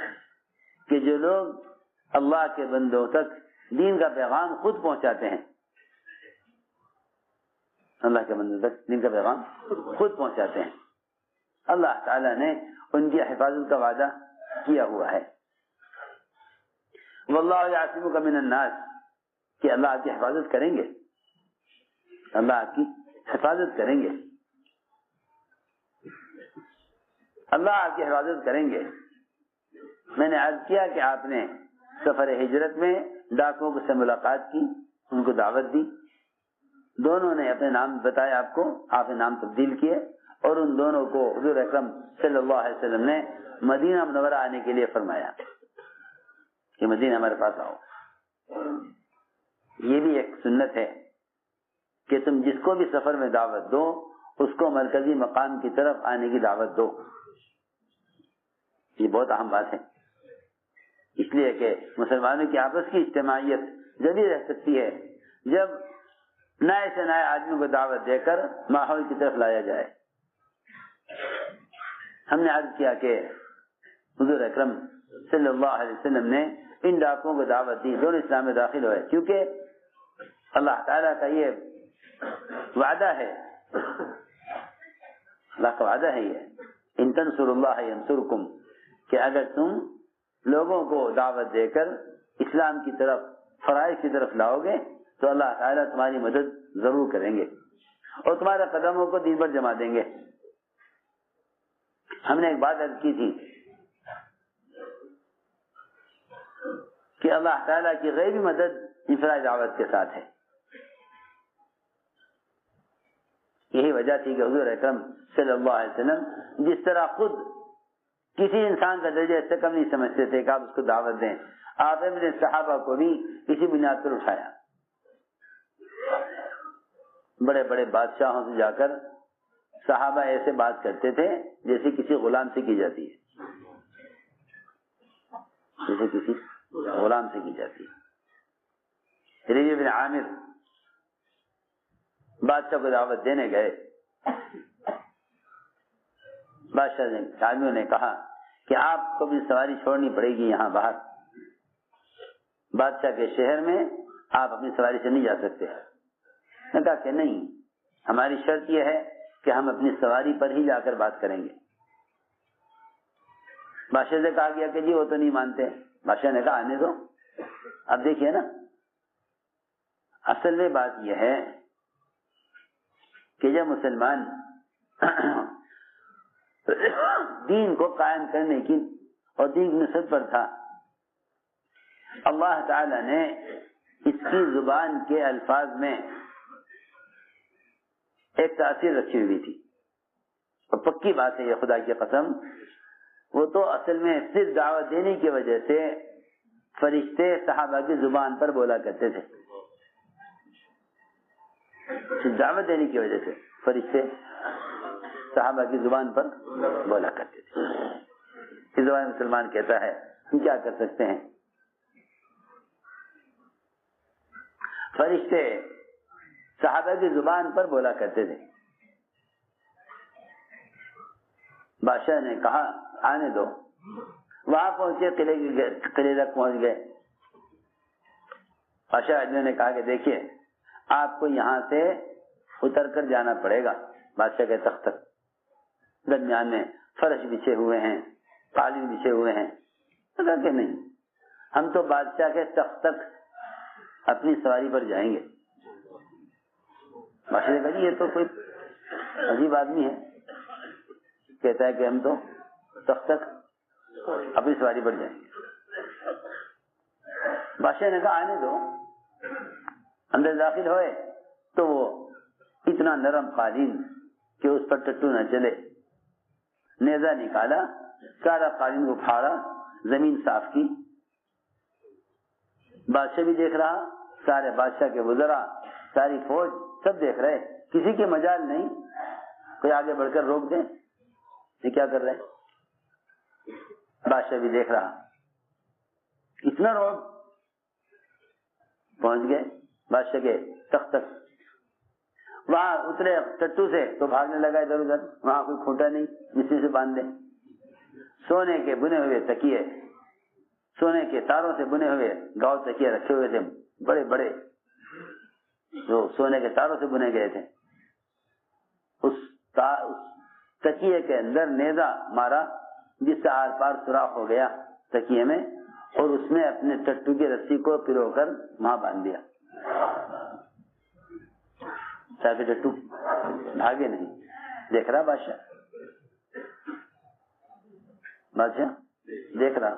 کہ جو لوگ اللہ کے بندوں تک دین کا پیغام خود پہنچاتے ہیں، اللہ کے بندوں تک دین کا پیغام خود پہنچاتے ہیں، اللہ تعالیٰ نے ان کی حفاظت کا وعدہ کیا ہوا ہے۔ واللہ یعصمک من الناس، کہ اللہ آپ کی حفاظت کریں گے، اللہ آپ کی حفاظت کریں گے، اللہ آپ کی حفاظت کریں گے۔ میں نے عرض کیا کہ آپ نے سفر ہجرت میں ڈاکوؤں سے ملاقات کی، ان کو دعوت دی، دونوں نے اپنے نام بتائے آپ کو، آپ نے نام تبدیل کیے اور ان دونوں کو حضور اکرم صلی اللہ علیہ وسلم نے مدینہ منورہ آنے کے لیے فرمایا کہ مدینہ ہمارے پاس آؤ۔ یہ بھی ایک سنت ہے کہ تم جس کو بھی سفر میں دعوت دو اس کو مرکزی مقام کی طرف آنے کی دعوت دو۔ یہ بہت اہم بات ہے، اس لیے کہ مسلمانوں کی آپس کی اجتماعیت جبھی رہ سکتی ہے جب نئے سے نئے آدمی کو دعوت دے کر ماحول کی طرف لایا جائے۔ ہم نے عرض کیا کہ حضور اکرم صلی اللہ علیہ وسلم نے ان ڈاکوؤں کو دعوت دی، دونوں اسلام میں داخل ہوئے، کیونکہ اللہ تعالیٰ کا یہ وعدہ ہے، اللہ کا وعدہ ہے یہ ان تنصروا اللہ ینصرکم، کہ اگر تم لوگوں کو دعوت دے کر اسلام کی طرف، فرائض کی طرف لاؤ گے تو اللہ تعالیٰ تمہاری مدد ضرور کریں گے اور تمہارے قدموں کو دین پر جما دیں گے۔ ہم نے ایک بات عرض کی تھی کہ اللہ تعالیٰ کی غیبی مدد انفرادی دعوت کے ساتھ ہے۔ یہی وجہ تھی کہ حضور اکرم صلی اللہ علیہ وسلم جس طرح خود کسی انسان کا درجہ اس سے کم نہیں سمجھتے تھے کہ آپ اس کو دعوت دیں، آپ نے صحابہ کو بھی اسی بنیاد پر اٹھایا۔ بڑے بڑے بادشاہوں سے جا کر صحابہ ایسے بات کرتے تھے جیسے کسی غلام سے کی جاتی ہے، جیسے کسی غلام سے کی جاتی ہے۔ ربیع بن عامر بادشاہ کو دعوت دینے گئے، بادشاہ نے آدمیوں نے کہا کہ آپ کو بھی سواری چھوڑنی پڑے گی یہاں باہر، بادشاہ کے شہر میں آپ اپنی سواری سے نہیں جا سکتے۔ نے کہا کہ نہیں، ہماری شرط یہ ہے کہ ہم اپنی سواری پر ہی جا کر بات کریں گے۔ بادشاہ سے کہا گیا کہ جی وہ تو نہیں مانتے۔ بادشاہ نے کہا آنے دو۔ اب دیکھیے نا، اصل میں بات یہ ہے کہ جب مسلمان دین کو قائم کرنے کی اور دین کی نصرت پر تھا، اللہ تعالی نے اس کی زبان کے الفاظ میں ایک تاثیر رکھی ہوئی تھی، اور پکی بات ہے یہ، خدا کی قسم، وہ تو اصل میں صرف دعوت دینے کی وجہ سے فرشتے صحابہ کی زبان پر بولا کرتے تھے، صرف دعوت دینے کی وجہ سے فرشتے صحابہ کی زبان پر بولا کرتے تھے۔ اس زبان مسلمان کہتا ہے ہم کیا کر سکتے ہیں؟ فرشتے صحابہ کی زبان پر بولا کرتے تھے. بادشاہ نے کہا آنے دو. وہاں پہنچے, قلعے تک پہنچ گئے. بادشاہ نے کہا کہ دیکھیے آپ کو یہاں سے اتر کر جانا پڑے گا بادشاہ کے تخت تک. درمیان میں فرش بچھے ہوئے ہیں, قالین بچھے ہوئے ہیں. کہا کہ نہیں, ہم تو بادشاہ کے تخت تک اپنی سواری پر جائیں گے. بادشاہ نے کہا یہ تو کوئی عجیب آدمی ہے, کہتا ہے کہ ہم تو تخت تک اپنی سواری پر جائیں گے. بادشاہ نے کہا آنے دو. اندر داخل ہوئے تو وہ اتنا نرم قالین کہ اس پر ٹٹو نہ چلے. نیزہ نکالا, سارا قالین کو پھاڑا, زمین صاف کی. بادشاہ بھی دیکھ رہا, سارے بادشاہ کے وزراء, ساری فوج سب دیکھ رہے, کسی کے مجال نہیں کوئی آگے بڑھ کر روک دے یہ کیا کر رہے. بادشاہ بھی دیکھ رہا. اتنا روب. پہنچ گئے بادشاہ کے تخت تک. وہاں اترے ٹٹو سے تو بھاگنے لگا ادھر ادھر. وہاں کوئی کھوٹا نہیں جس سے باندھ دے. سونے کے بنے ہوئے تکیے, سونے کے تاروں سے بنے ہوئے گاؤں تکیے رکھے ہوئے تھے, بڑے بڑے جو سونے کے تاروں سے بنے گئے تھے. اس تکیے کے اندر نیزہ مارا جس سے آر پار سوراخ ہو گیا تکیے میں, اور اس میں اپنے ٹٹو کی رسی کو پرو کر وہاں باندھ دیا تاکہ ٹٹو بھاگے نہیں. دیکھ رہا بادشاہ دیکھ رہا.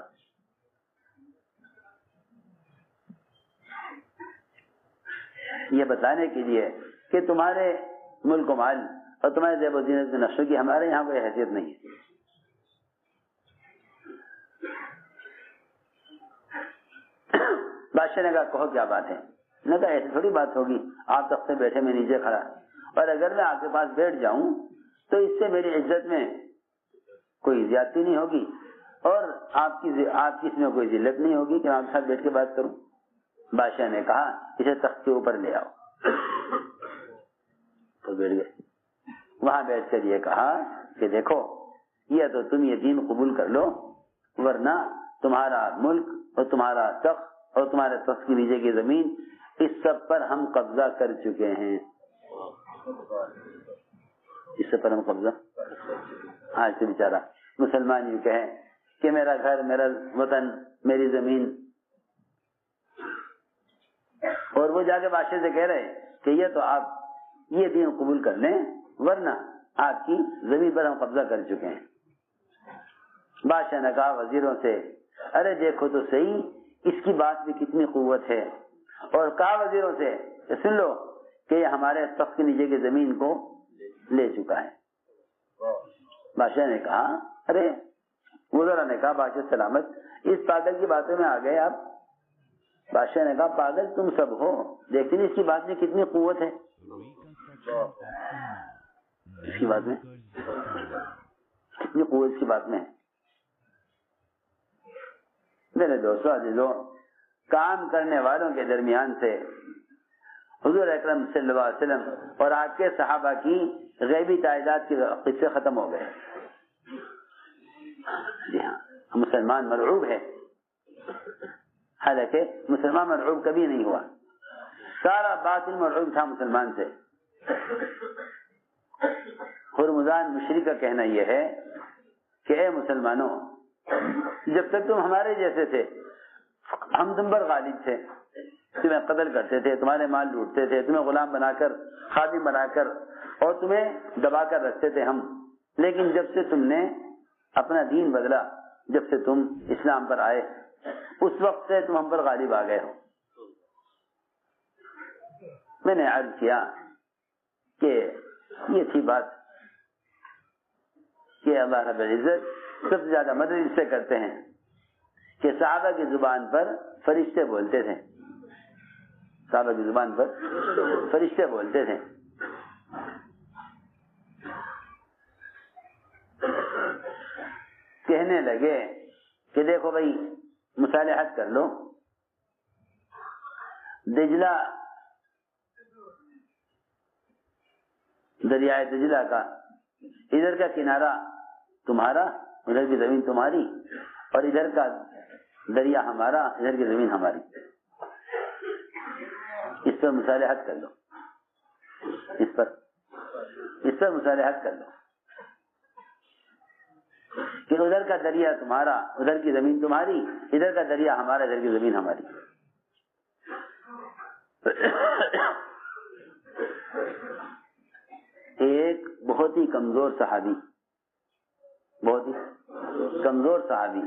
یہ بتانے کے لیے کہ تمہارے ملک و مال اور تمہارے زیب و زینت میں نقشوں کی ہمارے یہاں کوئی حیثیت نہیں ہے. بادشاہ نے کہا کہو کیا بات ہے. نے کہا ایسی تھوڑی بات ہوگی, آپ تخت سے بیٹھے میں نیچے کھڑا, اور اگر میں آپ کے پاس بیٹھ جاؤں تو اس سے میری عزت میں کوئی زیادتی نہیں ہوگی, اور آپ کی اس میں کوئی ذلت نہیں ہوگی کہ میں آپ کے ساتھ بیٹھ کے بات کروں. بادشاہ نے کہا اسے تخت کے اوپر لے آؤ. تو بیٹھ گئے. وہاں بیٹھ کر یہ کہا کہ دیکھو یہ تو تم یہ دین قبول کر لو, ورنہ تمہارا ملک اور تمہارا تخت اور تمہارے تخت کے نیچے کی زمین اس سب پر ہم قبضہ کر چکے ہیں. اس سب پر ہم قبضہ. آج سے بیچارہ مسلمان یوں کہے کہ میرا گھر, میرا وطن, میری زمین, اور وہ جا کے بادشاہ سے کہہ رہے کہ یہ تو آپ یہ دین قبول کر لیں ورنہ آپ کی زمین پر ہم قبضہ کر چکے ہیں. بادشاہ نے کہا وزیروں سے ارے دیکھو تو صحیح اس کی بات میں کتنی قوت ہے, اور کہا وزیروں سے کہ سن لو کہ یہ ہمارے تخت کے نیچے کی زمین کو لے چکا ہے. بادشاہ نے کہا ارے, وزراء نے کہا بادشاہ سلامت, اس پاگل کی باتوں میں آ گئے آپ. بادشاہ نے کہا پاگل تم سب ہو, دیکھتے نہیں اس کی بات میں کتنی قوت ہے. اس کی بات میں کتنی قوت اس کی بات میں ہے. میرے دوستو عزیزو, کام کرنے والوں کے درمیان سے حضور اکرم صلی اللہ علیہ وسلم اور آپ کے صحابہ کی غیبی تعداد کے قصے ختم ہو گئے. جی ہاں, مسلمان مرعوب ہے, حالانکہ مسلمان مرعوب کبھی نہیں ہوا, سارا باطل مرعوب تھا مسلمان سے. ہرمزان مشری کا کہنا یہ ہے کہ اے مسلمانوں, جب تک تم ہمارے جیسے تھے ہم تم پر غالب تھے, تمہیں قتل کرتے تھے, تمہارے مال لوٹتے تھے, تمہیں غلام بنا کر, خادم بنا کر, اور تمہیں دبا کر رکھتے تھے ہم. لیکن جب سے تم نے اپنا دین بدلا, جب سے تم اسلام پر آئے, اس وقت سے تم ہم پر غالب آ گئے ہو. میں نے عرض کیا کہ یہ تھی بات کہ اللہ رب العزت سب سے زیادہ مدد اس سے کرتے ہیں کہ صحابہ کی زبان پر فرشتے بولتے تھے, صحابہ کی زبان پر فرشتے بولتے تھے. کہنے لگے کہ دیکھو بھائی مصالحت کر لو, دجلہ دریائے دجلہ کا، ادھر کا کنارہ تمہارا، ادھر کی زمین تمہاری، اور ادھر کا دریا ہمارا، ادھر کی زمین ہماری. اس پر مصالحت کر لو، اس پر مصالحت کر لو کہ ادھر کا دریا تمہارا، ادھر کی زمین تمہاری، ادھر کا دریا ہمارا، ادھر کی زمین ہماری. ایک بہت ہی کمزور صحابی، بہت ہی کمزور صحابی،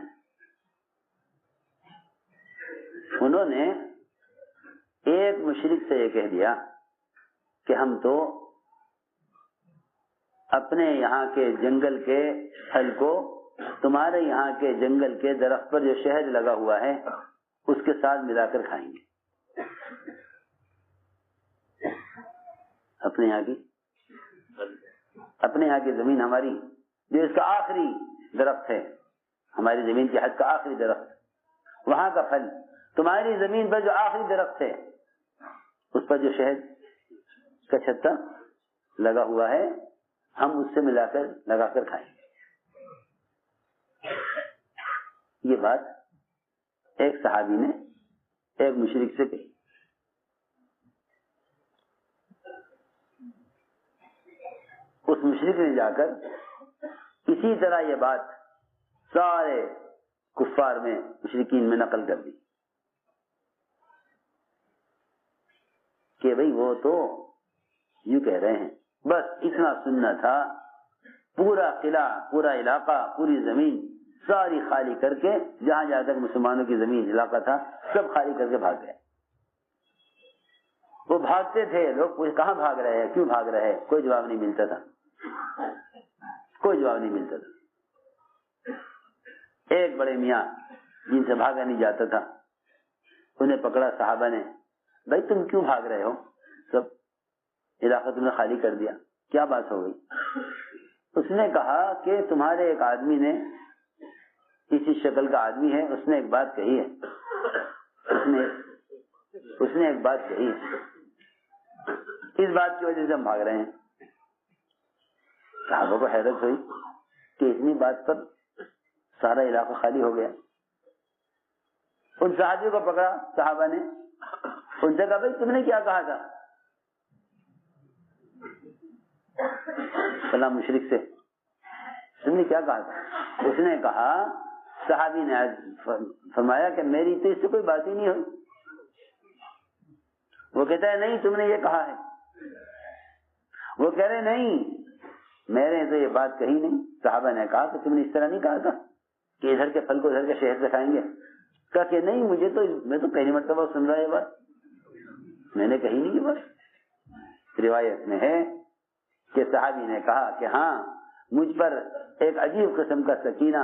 انہوں نے ایک مشرک سے یہ کہہ دیا کہ ہم تو اپنے یہاں کے جنگل کے پھل کو تمہارے یہاں کے جنگل کے درخت پر جو شہد لگا ہوا ہے اس کے ساتھ ملا کر کھائیں گے. اپنے یہاں کی زمین ہماری، جو اس کا آخری درخت ہے، ہماری زمین کی حد کا آخری درخت، وہاں کا پھل تمہاری زمین پر جو آخری درخت ہے اس پر جو شہد کا چھتا لگا ہوا ہے ہم اس سے لگا کر کھائیں. یہ بات ایک صحابی نے ایک مشرک سے کہی. اس مشرک نے جا کر اسی طرح یہ بات سارے کفار میں، مشرکین میں نقل کر دی کہ بھئی وہ تو یوں کہہ رہے ہیں. بس اتنا سننا تھا، پورا قلعہ، پورا علاقہ، پوری زمین ساری خالی کر کے، جہاں جہاں تک مسلمانوں کی زمین علاقہ تھا سب خالی کر کے بھاگ گئے. وہ بھاگتے تھے، لوگ کہاں بھاگ رہے ہیں، کیوں بھاگ رہے ہیں، کوئی جواب نہیں ملتا تھا، کوئی جواب نہیں ملتا تھا. ایک بڑے میاں جن سے بھاگا نہیں جاتا تھا، انہیں پکڑا صحابہ نے، بھائی تم کیوں بھاگ رہے ہو، سب علاقہ تم نے خالی کر دیا، کیا بات ہو گئی؟ اس نے کہا کہ تمہارے ایک آدمی نے، اسی شکل کا آدمی ہے، اس نے ایک بات کہی ہے، اس نے ایک بات کہی ہے، اس بات کی وجہ سے ہم بھاگ رہے ہیں. صحابہ کو حیرت ہوئی کہ اتنی بات پر سارا علاقہ خالی ہو گیا. ان صحابیوں کو پکڑا صحابہ نے، ان سے کہا بھائی تم نے کیا کہا تھا؟ فلاں مشرک سے تم نے کیا کہا تھا؟ اس نے کہا، صحابی نے فرمایا کہ میری تو اس سے کوئی بات ہی نہیں ہوئی. وہ کہتا ہے نہیں تم نے یہ کہا ہے. وہ کہہ رہے نہیں میں نے تو یہ بات کہی نہیں. صحابہ نے کہا کہ تم نے اس طرح نہیں کہا تھا کہ ادھر کے پھل کو ادھر کے شہد سے کھائیں گے. کہا کہ نہیں میں تو پہلی مرتبہ سن رہا یہ بات، میں نے کہی نہیں یہ بات. روایت میں ہے کہ صحابی نے کہا کہ ہاں مجھ پر ایک عجیب قسم کا سکینہ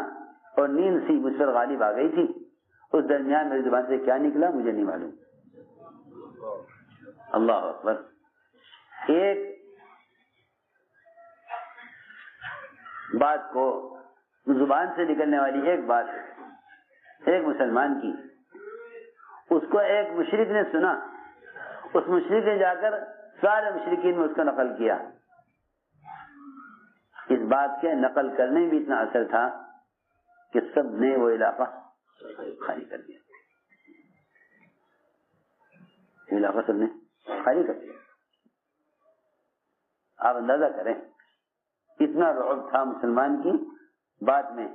اور نیند سی مجھ پر غالب آ گئی تھی، اس درمیان میری زبان سے کیا نکلا مجھے نہیں معلوم. اللہ اکبر. ایک بات کو، زبان سے نکلنے والی ایک بات ایک مسلمان کی، اس کو ایک مشرک نے سنا، اس مشرک نے جا کر سارے مشرکین میں اس کا نقل کیا. اس بات کے نقل کرنے میں بھی اتنا اثر تھا کہ سب نے وہ علاقہ خالی کر دیا. علاقہ سب نے خالی کر دیا. آپ اندازہ کریں کتنا رعب تھا مسلمان کی بات میں،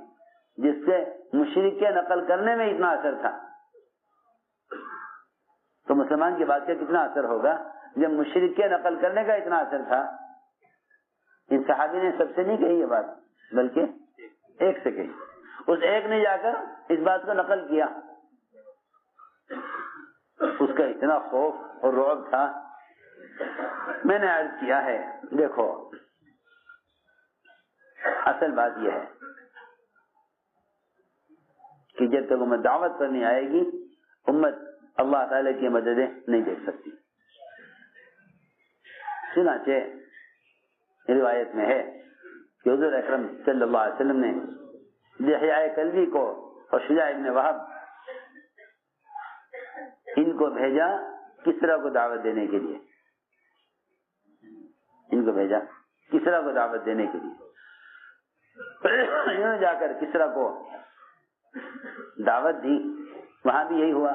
جس سے مشرک کے نقل کرنے میں اتنا اثر تھا، تو مسلمان کی بات کا کتنا اثر ہوگا جب مشرک کے نقل کرنے کا اتنا اثر تھا. ان صحابی نے سب سے نہیں کہی یہ بات، بلکہ ایک سے کہی. اس ایک نے جا کر اس بات کو نقل کیا. اس کا اتنا خوف اور رعب تھا. میں نے عرض کیا ہے، دیکھو اصل بات یہ ہے کہ جب تک امت دعوت پر نہیں آئے گی، امت اللہ تعالی کی مددیں نہیں دیکھ سکتی. چنانچہ روایت میں ہے کہ حضور اکرم صلی اللہ علیہ وسلم نے دحیہ کلبی کو اور شجاع ابن وہب ان کو بھیجا کسریٰ کو دعوت دینے کے لیے. ان کو بھیجا کسرا کو دعوت دینے کے لیے. انہوں نے جا کر کسرا کو دعوت دی. وہاں بھی یہی ہوا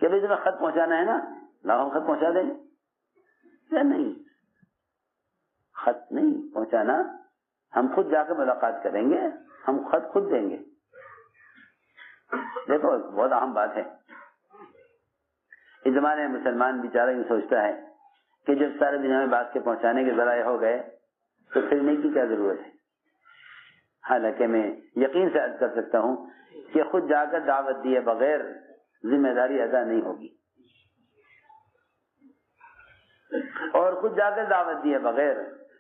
کہ بھائی تمہیں خط پہنچانا ہے نا، لاؤ ہم خط پہنچا دیں گے. یا نہیں، خط نہیں پہنچانا، ہم خود جا کے ملاقات کریں گے، ہم خط خود دیں گے. دیکھو بہت اہم بات ہے. اس زمانے میں مسلمان بیچارہ یہ سوچتا ہے کہ جب سارے دنیا میں بات کے پہنچانے کے ذرائع ہو گئے تو پھرنے کی کیا ضرورت ہے. حالانکہ میں یقین سے عرض کر سکتا ہوں کہ خود جا کر دعوت دیے بغیر ذمہ داری ادا نہیں ہوگی، اور خود جا کر دعوت دیے بغیر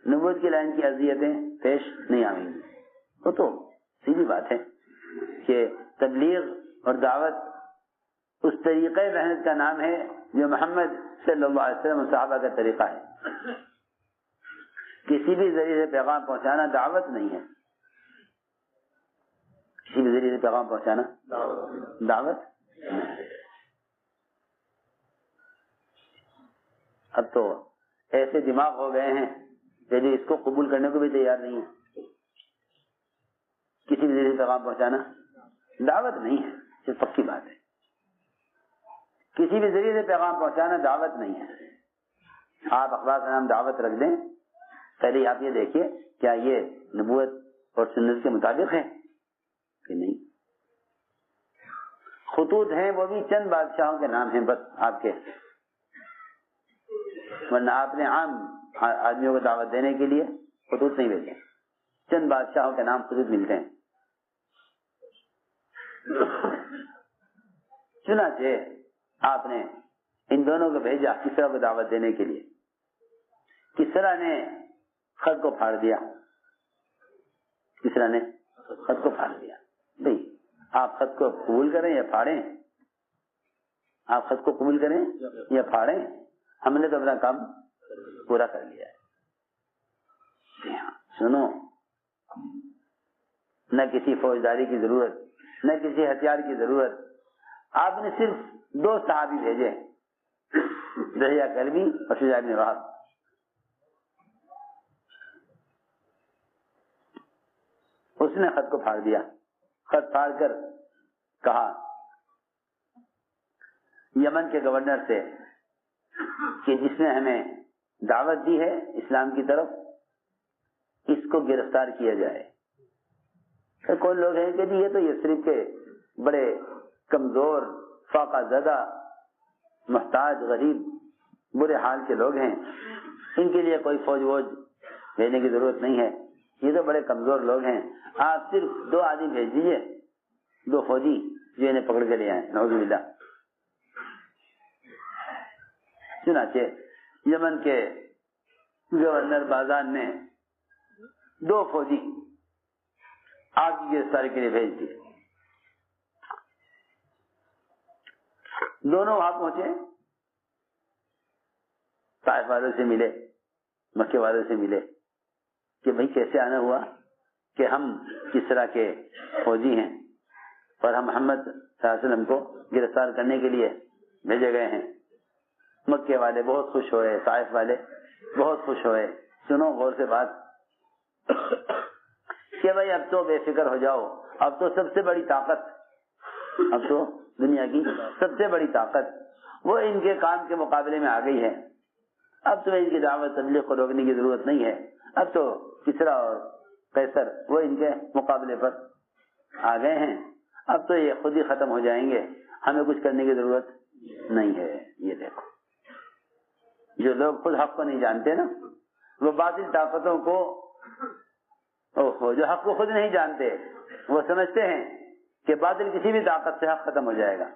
نبوت کی لائن کی اذیتیں پیش نہیں آئیں گی. وہ تو سیدھی بات ہے کہ تبلیغ اور دعوت اس طریقے محنت کا نام ہے جو محمد صلی اللہ علیہ وسلم صحابہ کا طریقہ ہے. کسی بھی ذریعے سے پیغام پہنچانا دعوت نہیں ہے. کسی بھی ذریعے سے پیغام پہنچانا دعوت نہیں. اب تو ایسے دماغ ہو گئے ہیں کہ جو اس کو قبول کرنے کو بھی تیار نہیں ہے. کسی بھی ذریعے سے پیغام پہنچانا دعوت نہیں ہے، یہ پکی بات ہے. کسی بھی ذریعے سے پیغام پہنچانا دعوت نہیں ہے. آپ اخبار کا نام دعوت رکھ دیں، پہلے آپ یہ دیکھیے کیا یہ نبوت اور سنت کے مطابق ہے کہ نہیں. خطوط ہیں وہ بھی چند بادشاہوں کے نام ہیں بس آپ کے، ورنہ آپ نے عام آدمیوں کو دعوت دینے کے لیے خطوط نہیں بھیجے. چند بادشاہوں کے نام خطوط ملتے ہیں. چنانچہ آپ نے ان دونوں کو بھیجا کسرا کو دعوت دینے کے لیے. کسرا نے خط کو پھاڑ دیا. کسرا نے خط کو پھاڑ دیا. بھائی آپ خط کو قبول کریں یا پھاڑیں، آپ خط کو قبول کریں یا پھاڑیں، ہم نے تو اپنا کام پورا کر لیا ہے. سنو، نہ کسی فوجداری کی ضرورت، نہ کسی ہتھیار کی ضرورت. آپ نے صرف 2 صحابی بھیجے، دہیہ کلبی اور شجاع بن وہب. اس نے خط کو پھاڑ دیا. خط پھاڑ کر کہا یمن کے گورنر سے کہ جس نے ہمیں دعوت دی ہے اسلام کی طرف، اس کو گرفتار کیا جائے. کون لوگ ہیں کہ جی یہ تو یثرب کے بڑے کمزور، فاقہ زدہ، محتاج، غریب، برے حال کے لوگ ہیں، ان کے لیے کوئی فوج ووج بھیجنے کی ضرورت نہیں ہے، یہ تو بڑے کمزور لوگ ہیں. آپ صرف 2 آدمی بھیج دیجیے، 2 فوجی جو انہیں پکڑ کے لے آئے. نعوذ باللہ. چنانچہ یمن کے گورنر بازان نے 2 فوجی آپ کی گرفتاری کے لیے بھیج دیے. دونوں وہاں پہنچے، طائف والوں سے ملے، مکے والوں سے ملے کہ بھائی کیسے آنا ہوا کہ ہم کس طرح کے فوجی ہیں اور ہم محمد صلی اللہ علیہ وسلم کو گرفتار کرنے کے لیے بھیجے گئے ہیں. مکے والے بہت خوش ہوئے، طائف والے بہت خوش ہوئے. سنو غور سے بات کہ بھائی اب تو بے فکر ہو جاؤ، اب تو سب سے بڑی طاقت، اب تو دنیا کی سب سے بڑی طاقت وہ ان کے کام کے مقابلے میں آ گئی ہے. اب تو ان کی دعوت تبلیغ کو روکنے کی ضرورت نہیں ہے. اب تو کسرا اور قیصر وہ ان کے مقابلے پر آ گئے ہیں. اب تو یہ خود ہی ختم ہو جائیں گے، ہمیں کچھ کرنے کی ضرورت نہیں ہے. یہ دیکھو، جو لوگ خود حق کو نہیں جانتے نا، وہ باطل طاقتوں کو، جو حق کو خود نہیں جانتے وہ سمجھتے ہیں کہ باطل کسی بھی طاقت سے حق ختم ہو جائے گا.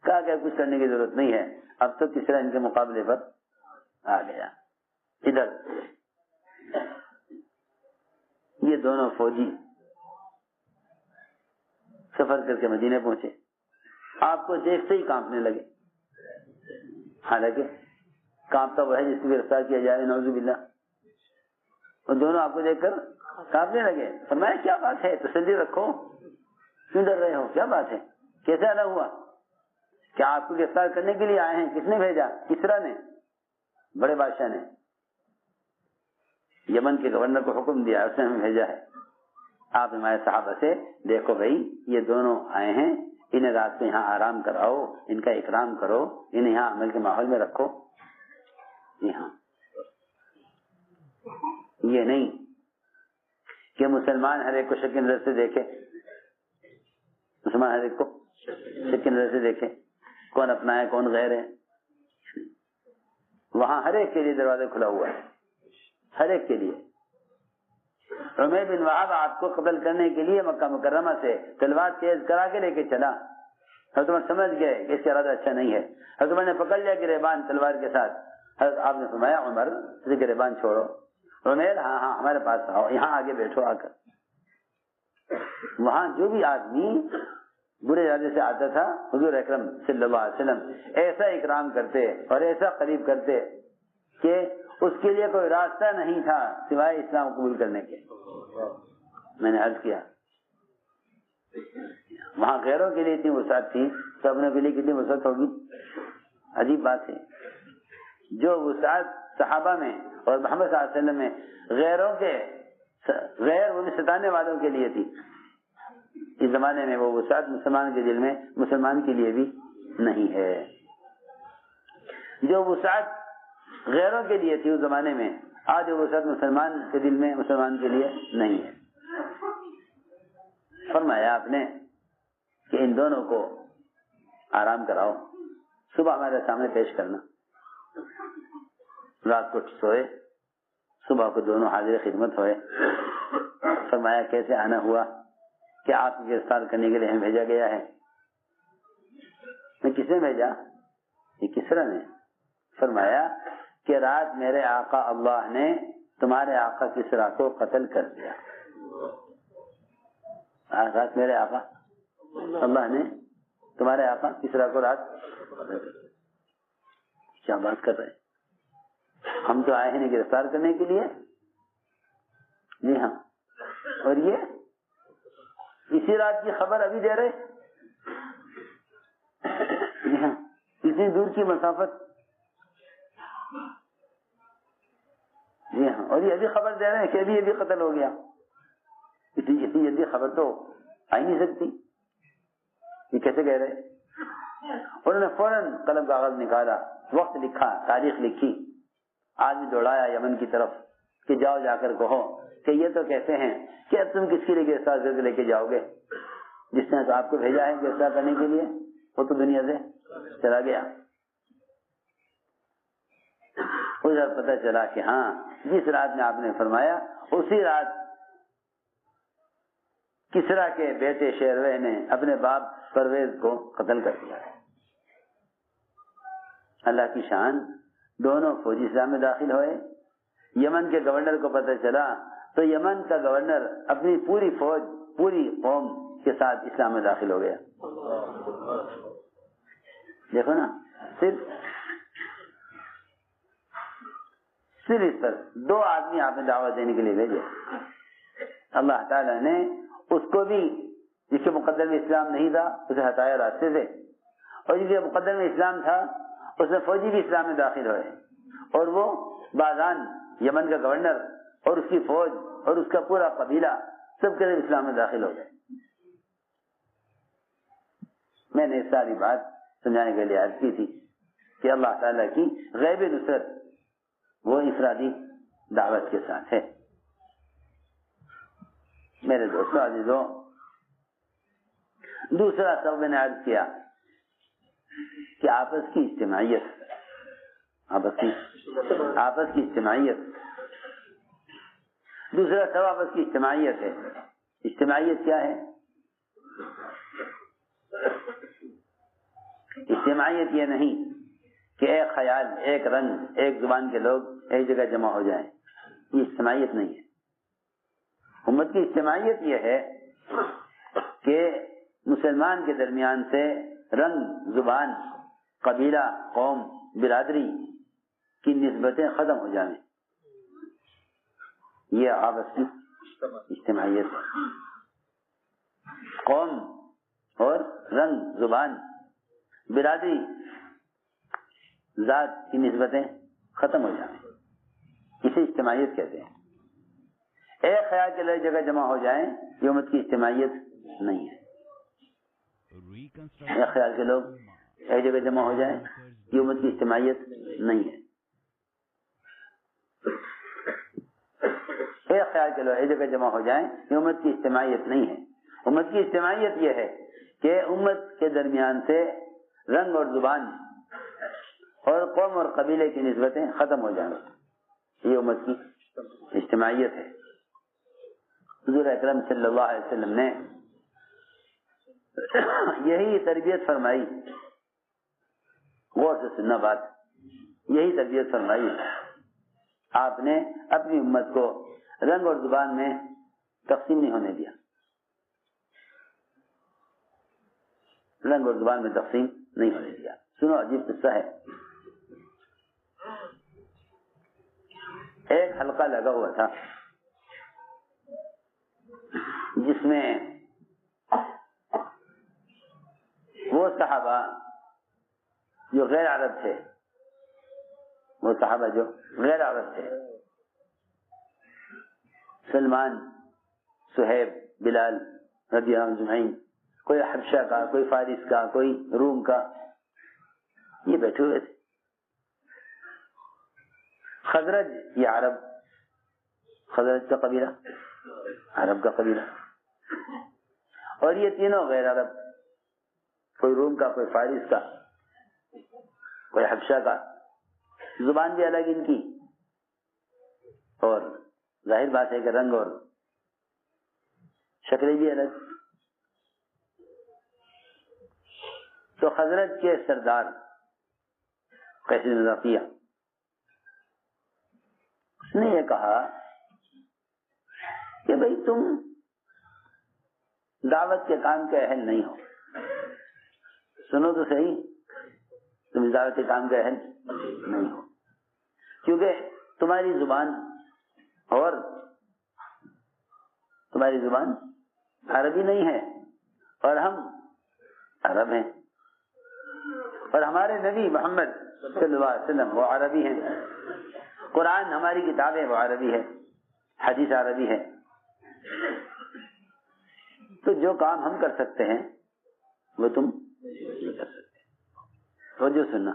کہا کہ کچھ کرنے کی ضرورت نہیں ہے، اب تو کسرا ان کے مقابلے پر آ گیا. ادھر یہ دونوں فوجی سفر کر کے مدینے پہنچے. آپ کو دیکھتے ہی کانپنے لگے. حالانکہ کانپتا وہ ہے جس کو گرفتار کیا جائے، نعوذ باللہ. اور دونوں آپ کو دیکھ کر کانپنے لگے. فرمایا کیا بات ہے، تسلی رکھو، کیوں ڈر رہے ہو، کیا بات ہے، کیسے آنا ہوا؟ کیا آپ کو گرفتار کرنے کے لیے آئے ہیں؟ کس نے بھیجا؟ کسرا نے، بڑے بادشاہ نے. یمن کے گورنر کو حکم دیا، اس نے ہمیں بھیجا ہے، آپ ہمارے صحابہ سے دیکھو بھائی یہ دونوں آئے ہیں، انہیں رات کو یہاں آرام کراؤ، ان کا اکرام کرو، انہیں یہاں عمل کے ماحول میں رکھو۔ جی ہاں، یہ نہیں کہ مسلمان ہر ایک کو شک کی نظر سے دیکھے، مسلمان ہر ایک کو شک کی نظر سے دیکھے، کون اپنا ہے کون غیر ہے۔ وہاں ہر ایک کے لیے دروازہ کھلا ہوا ہے، ہر ایک کے لیے۔ عمیر بن وہب آپ کو قتل کرنے کے لیے مکہ مکرمہ سے تلوار تیز کرا کے لے کے چلا، حضرت عمر سمجھ گئے کہ اس کا ارادہ اچھا نہیں ہے، حضرت عمر نے پکڑ لیا گریبان تلوار کے ساتھ، حضرت آپ نے فرمایا عمر اسے گریبان چھوڑو، عمیر ہاں ہاں ہمارے پاس آؤ، یہاں آگے بیٹھو آ کر۔ وہاں جو بھی آدمی برے ارادے سے آتا تھا حضور اکرم صلی اللہ علیہ وسلم ایسا اکرام کرتے اور ایسا قریب کرتے کہ اس کے لیے کوئی راستہ نہیں تھا سوائے اسلام قبول کرنے کے۔ میں نے عرض کیا وہاں غیروں کے لیے اتنی وسعت تھی تو اپنے کے لیے کتنی وسعت ہوگی؟ عجیب بات ہے، جو وسعت صحابہ میں اور محمد صلی اللہ علیہ وسلم میں غیروں کے غیر وہ بھی ستانے والوں کے لیے تھی، اس زمانے میں وہ وسعت مسلمان کے دل میں مسلمان کے لیے بھی نہیں ہے۔ جو وسعت غیروں کے لیے تھی اس زمانے میں آج وہ وسعت مسلمان کے دل میں مسلمان کے لیے نہیں ہے۔ فرمایا آپ نے کہ ان دونوں کو آرام کراؤ، صبح ہمارے سامنے پیش کرنا۔ رات کو سوئے، صبح کو دونوں حاضر خدمت ہوئے۔ فرمایا کیسے آنا ہوا کہ آپ کو گرفتار کرنے کے لیے ہمیں بھیجا گیا ہے؟ میں کس نے بھیجا؟ یہ کسرا نے۔ فرمایا کہ رات میرے آقا اللہ نے تمہارے آقا کسرا کو قتل کر دیا۔ رات میرے آقا اللہ نے تمہارے آقا کسرا کو رات کیا بات کر رہے؟ ہم تو آئے ہیں گرفتار کرنے کے لیے۔ جی ہاں، اور یہ اسی رات کی خبر ابھی دے رہے۔ جی ہاں، اتنی دور کی مسافت۔ جی ہاں، اور یہ ابھی خبر دے رہے ہیں کہ ابھی ابھی قتل ہو گیا۔ اتنی جلدی خبر تو آ ہی نہیں سکتی، یہ کیسے کہہ رہے؟ انہوں نے فوراً قلم کاغذ نکالا، وقت لکھا، تاریخ لکھی، آدمی دوڑایا یمن کی طرف کہ جاؤ جا کر کہو کہ یہ تو کہتے ہیں کہ اب تم کس کے لیے گرفتار کر کے لے کے جاؤ گے؟ جس نے تو آپ کو بھیجا ہے گرفتار کرنے کے لیے وہ تو دنیا سے چلا گیا۔ ادھر پتہ چلا کہ ہاں جس رات میں آپ نے فرمایا اسی رات کسرا کے بیٹے شیروے نے اپنے باپ پرویز کو قتل کر دیا۔ اللہ کی شان، دونوں فوجی اسلام میں داخل ہوئے۔ یمن کے گورنر کو پتہ چلا تو یمن کا گورنر اپنی پوری فوج پوری قوم کے ساتھ اسلام میں داخل ہو گیا۔ دیکھو نا، صرف اس پر 2 آدمی آپ نے دعوت دینے کے لیے بھیجے۔ اللہ تعالیٰ نے اس کو بھی جس کے مقدر میں اسلام نہیں تھا اسے ہٹایا راستے سے، اور جس کے مقدر میں اسلام تھا اس میں فوجی بھی اسلام میں داخل ہوئے، اور وہ بازان یمن کا گورنر اور اس کی فوج اور اس کا پورا قبیلہ سب کے اسلام میں داخل ہو گئے۔ میں نے ساری بات سمجھانے کے لیے عرض کی تھی کہ اللہ تعالیٰ کی غیبی نصرت وہ انفرادی دعوت کے ساتھ ہے۔ میرے دوستوں عزیزوں، دوسرا سبب میں نے عرض کیا کہ آپس کی اجتماعیت، دوسرا سبب آپس کی اجتماعیت ہے۔ اجتماعیت کیا ہے؟ اجتماعیت یہ نہیں کہ ایک خیال، ایک رنگ، ایک زبان کے لوگ ایک جگہ جمع ہو جائیں، یہ اجتماعیت نہیں ہے۔ امت کی اجتماعیت یہ ہے کہ مسلمان کے درمیان سے رنگ، زبان، قبیلہ، قوم، برادری کی نسبتیں ختم ہو جائیں، یہ آپس کی اجتماعیت ہے۔ قوم اور رنگ، زبان، برادری، ذات کی نسبتیں ختم ہو جائیں، اسے اجتماعیت کہتے ہیں۔ ایک خیال کے لوگ ایک جگہ جمع ہو جائیں یہ امت کی اجتماعیت نہیں ہے. ایک خیال کے لوگ ایک جگہ جمع ہو جائیں یہ امت کی اجتماعیت نہیں ہے. ایک خیال کے لوگ ایک جگہ جمع ہو جائیں یہ امت کی اجتماعیت نہیں ہے. امت کی اجتماعیت یہ ہے کہ امت کے درمیان سے رنگ اور زبان اور قوم اور قبیلے کی نسبتیں ختم ہو جائیں. یہ امت کی اجتماعیت ہے. حضور اکرم صلی اللہ علیہ وسلم نے یہی تربیت فرمائی. غور سے سننا بات, یہی تربیت فرمائی. آپ نے اپنی امت کو رنگ اور زبان میں تقسیم نہیں ہونے دیا. رنگ اور زبان میں تقسیم نہیں ہونے دیا. سنو عجیب قصہ ہے. ایک حلقہ لگا ہوا تھا جس میں وہ صحابہ جو غیر عرب تھے, وہ صحابہ جو غیر عرب تھے, سلمان, صہیب, بلال رضی اللہ عنہ اجمعین, کوئی حبشہ کا, کوئی فارس کا, کوئی روم کا, یہ بیٹھے ہوئے تھے. خزرج یہ عرب, خزرج کا قبیلہ عرب کا قبیلہ, اور یہ تینوں غیر عرب, کوئی روم کا, کوئی فارس کا, کوئی حبشہ کا. زبان بھی الگ ان کی, اور ظاہر بات ہے کہ رنگ اور شکلیں بھی الگ. تو خزرج کے سردار قیس بن رفیع اس نے یہ کہا کہ بھئی تم دعوت کے کام کے اہل نہیں ہو. سنو تو صحیح, تم اس دعوت کے کام کے اہل نہیں ہو, کیونکہ تمہاری زبان اور تمہاری زبان عربی نہیں ہے, اور ہم عرب ہیں, اور ہمارے نبی محمد صلی اللہ علیہ وسلم وہ عربی ہیں, قرآن ہماری کتابیں وہ عربی ہے, حدیث عربی ہے. تو جو کام ہم کر سکتے ہیں وہ تم نہیں کر سکتے. توجہ سننا,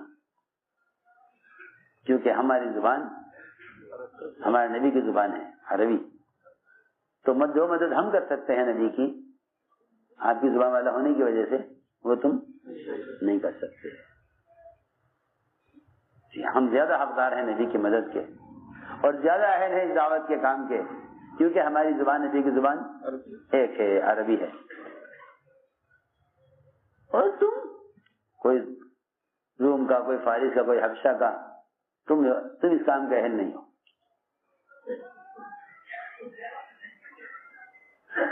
کیونکہ ہماری زبان ہمارے نبی کی زبان ہے عربی, تو جو مدد ہم کر سکتے ہیں نبی کی, آپ کی زبان والا ہونے کی وجہ سے وہ تم نہیں کر سکتے. ہم زیادہ حقدار ہیں نبی کی مدد کے, اور زیادہ اہل ہیں اس دعوت کے کام کے, کیونکہ ہماری زبان نبی کی زبان ایک ہے, عربی ہے. اور تم کوئی روم کا, کوئی فارس کا, کوئی حبشہ کا, تم اس کام کے اہل نہیں ہو.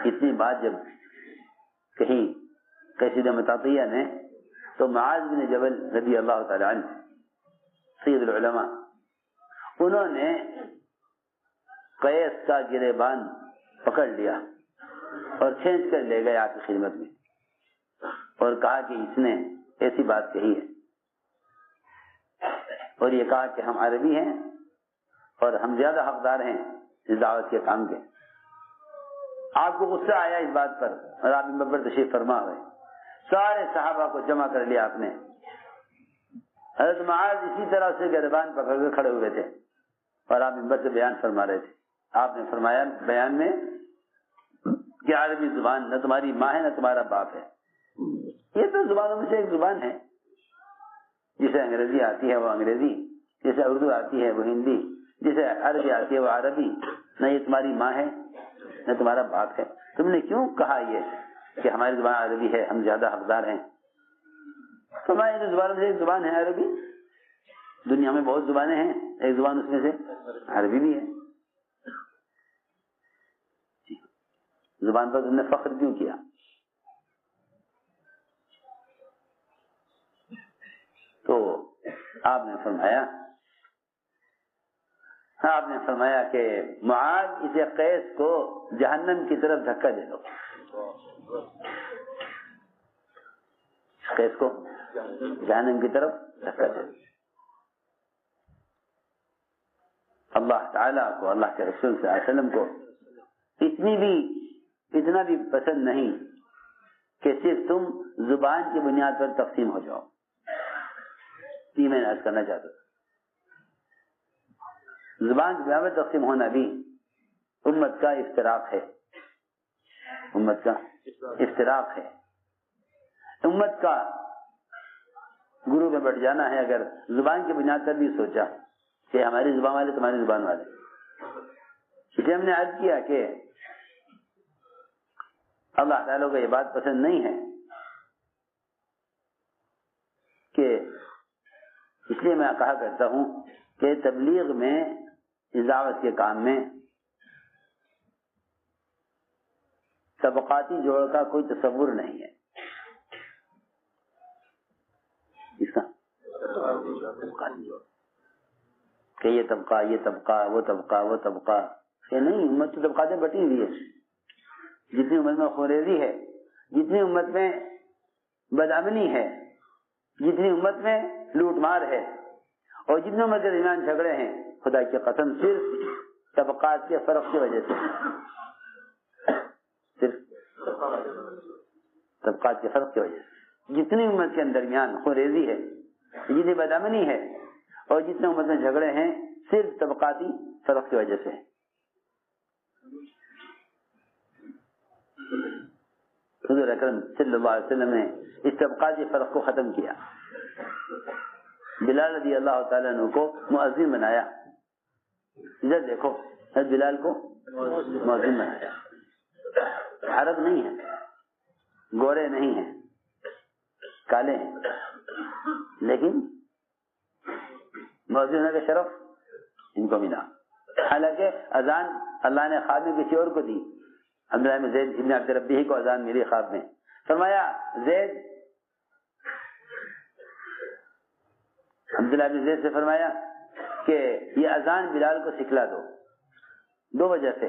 اتنی بات جب کہی قیس مطاطیہ نے, تو معاذ بن جبل رضی اللہ تعالی عنہ سید العلماء, انہوں نے قیس کا گریبان پکڑ لیا اور کھینچ کر لے گئے آپ کی خدمت میں, اور کہا کہ اس نے ایسی بات کہی ہے, اور یہ کہا کہ ہم عربی ہیں اور ہم زیادہ حقدار ہیں اس دعوت کے کام کے. آپ کو غصہ آیا اس بات پر, اور آپ منبر تشریف فرما ہوئے, سارے صحابہ کو جمع کر لیا آپ نے. حضرت معاذ اسی طرح سے گریبان پکڑ کر کھڑے ہوئے تھے, اور آپ منبر سے بیان فرما رہے تھے. آپ نے فرمایا بیان میں کہ عربی زبان نہ تمہاری ماں ہے نہ تمہارا باپ ہے, یہ تو زبانوں میں سے ایک زبان ہے. جسے انگریزی آتی ہے وہ انگریزی, جسے اردو آتی ہے وہ ہندی, جسے عربی آتی ہے وہ عربی. نہ یہ تمہاری ماں ہے نہ تمہارا باپ ہے. تم نے کیوں کہا یہ کہ ہماری زبان عربی ہے, ہم زیادہ حقدار ہیں؟ ہماری جو زبانوں سے ایک زبان ہے عربی. دنیا میں بہت زبانیں ہیں, ایک زبان اس میں سے عربی بھی ہے. زبان پر تم نے فخر کیوں کیا؟ تو آپ نے فرمایا کہ معاذ اسے قیس کو جہنم کی طرف دھکا دے دو. قیس کو جہنم کی طرف دھکا دے دو. اللہ تعالیٰ کو, اللہ کے رسول صلی اللہ علیہ وسلم کو اتنا بھی پسند نہیں کہ صرف تم زبان کی بنیاد پر تقسیم ہو جاؤ. یہ میں عرض کرنا چاہتا ہوں. زبان کی بنیاد پر تقسیم ہونا بھی امت کا افتراق ہے. امت کا افتراق ہے. امت کا گروہ میں بٹ جانا ہے اگر زبان کی بنیاد پر بھی سوچا کہ ہماری زبان والے تمہاری زبان والے. اس لیے ہم نے عرض کیا کہ اللہ تعالیٰ کو یہ بات پسند نہیں ہے کہ اس لیے میں کہا کرتا ہوں کہ تبلیغ میں دعوت کے کام میں طبقاتی جوڑ کا کوئی تصور نہیں ہے. اس کا کہ یہ طبقہ یہ طبقہ وہ طبقہ وہ طبقہ یہ نہیں. امت کی طبقاتیں بٹی ہوئی ہے. جتنی امت میں خوریزی ہے, جتنی امت میں بدامنی ہے, جتنی امت میں لوٹ مار ہے, اور جتنی امت کے درمیان جھگڑے ہیں, خدا کی قسم صرف طبقات کے فرق کی وجہ سے, صرف طبقات کے فرق کی وجہ سے جتنی امت کے درمیان خوریزی ہے, جتنی بدامنی ہے, اور جتنے امت میں جھگڑے ہیں, صرف طبقاتی فرق کی وجہ سے. حضور اکرم صلی اللہ علیہ وسلم نے اس طبقاتی فرق کو ختم کیا. بلال رضی اللہ تعالیٰ عنہ کو مؤذن بنایا. ادھر دیکھو, بلال کو مؤذن بنایا. عرب نہیں ہے, گورے نہیں ہیں, کالے ہیں, لیکن مؤذن ہونے کا شرف ان کو ملا. حالانکہ اذان اللہ نے خواب میں کسی اور کو دی. عبداللہ بن زید ابن عبد ربیہ کو اذان ملی خواب میں. فرمایا زید, عبداللہ بن زید سے فرمایا کہ یہ اذان بلال کو سکھلا دو. دو وجہ سے.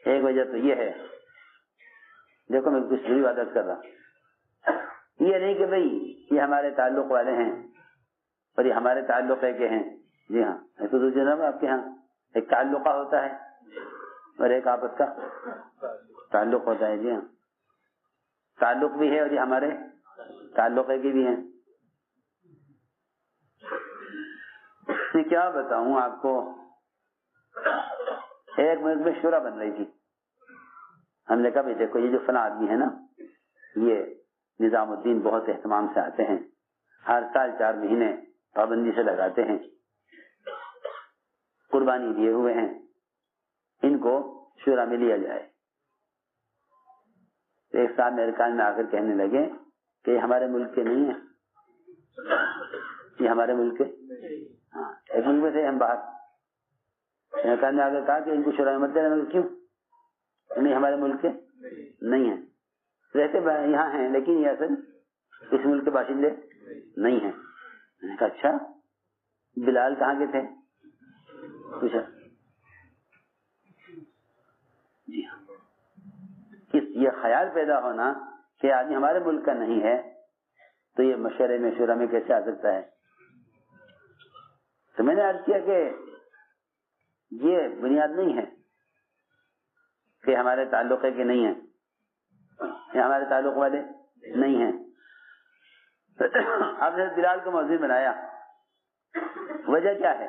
ایک وجہ تو یہ ہے, دیکھو میں کچھ بری بات کر رہا, یہ نہیں کہ بھئی یہ ہمارے تعلق والے ہیں اور یہ ہمارے تعلق ہے کہ ہیں. جی ہاں, ایسے تو جناب آپ کے ہاں ایک تعلقہ ہوتا ہے اور ایک آپس کا تعلق ہوتا ہے. جی ہاں, تعلق بھی ہے اور یہ ہمارے تعلق ہے کہ بھی ہیں. میں کیا بتاؤں آپ کو, ایک منٹ میں شورا بن رہی تھی. ہم نے کہا بھی دیکھو یہ جو فلاں آدمی ہے نا, یہ نظام الدین بہت اہتمام سے آتے ہیں, ہر سال 4 مہینے پابندی سے لگاتے ہیں, قربانی دیے ہوئے ہیں, ان کو شورا میں لیا جائے. ایک سال میرے کان میں آ کر کہنے لگے کہ یہ ہمارے ملک کے نہیں ہیں, یہ ہمارے ملک کے, ہاں ایک ملک میں سے ہم باہر. میرے کان میں آ کر کہا کہ ان کو شورا میں مت دینا. کیوں نہیں, ہمارے ملک کے نہیں ہیں, رہتے یہاں ہیں لیکن یہ اصل اس ملک کے باشندے نہیں ہیں. میں نے کہا اچھا, بلال کہاں کے تھے؟ پوچھا. جی ہاں, یہ خیال پیدا ہونا کہ آدمی ہمارے ملک کا نہیں ہے تو یہ مشورے میں شورا میں کیسے آ سکتا ہے. تو میں نے عرض کیا کہ یہ بنیاد نہیں ہے کہ ہمارے تعلق ہے کہ نہیں ہے, یا ہمارے تعلق والے نہیں ہیں. آپ نے بلال کو مؤذن بنایا, وجہ کیا ہے؟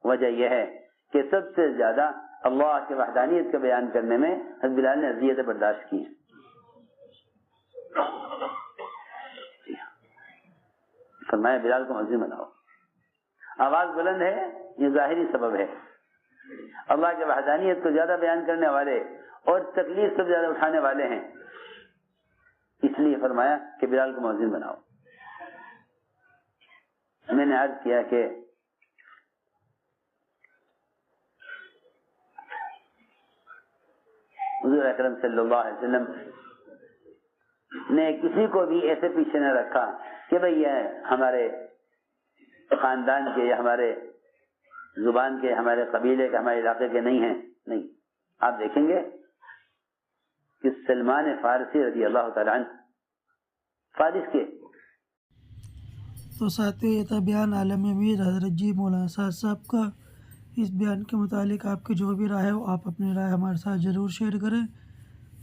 وجہ یہ ہے کہ سب سے زیادہ اللہ کی وحدانیت کا بیان کرنے میں حضرت بلال نے اذیتیں برداشت کی ہیں. فرمایا بلال کو مؤذن بناؤ. آواز بلند ہے, یہ ظاہری سبب ہے. اللہ کی وحدانیت کو زیادہ بیان کرنے والے اور تکلیف سب زیادہ اٹھانے والے ہیں, اس لیے فرمایا کہ بلال کو مؤذن بناؤ. میں نے عرض کیا کہ حضور اکرم صلی اللہ علیہ وسلم نے کسی کو بھی ایسے پیچھے نہ رکھا کہ بھئی یہ ہمارے خاندان کے یا ہمارے زبان کے, ہمارے قبیلے کے, ہمارے علاقے کے نہیں ہیں. نہیں, آپ دیکھیں گے کہ سلمان فارسی رضی اللہ تعالیٰ عنہ فارس کے. تو ساتھ یہ تھا بیان عالم امیر حضرت جی مولانا صاحب کا اس بیان کے متعلق آپ کی جو بھی رائے ہو آپ اپنی رائے ہمارے ساتھ ضرور شیئر کریں۔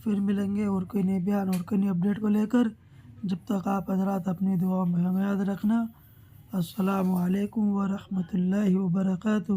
پھر ملیں گے اور کوئی نئے بیان اور کوئی نئی اپڈیٹ کو لے کر۔ جب تک آپ حضرات اپنی دعاؤں میں ہمیں یاد رکھنا۔ السلام علیکم ورحمۃ اللہ وبرکاتہ۔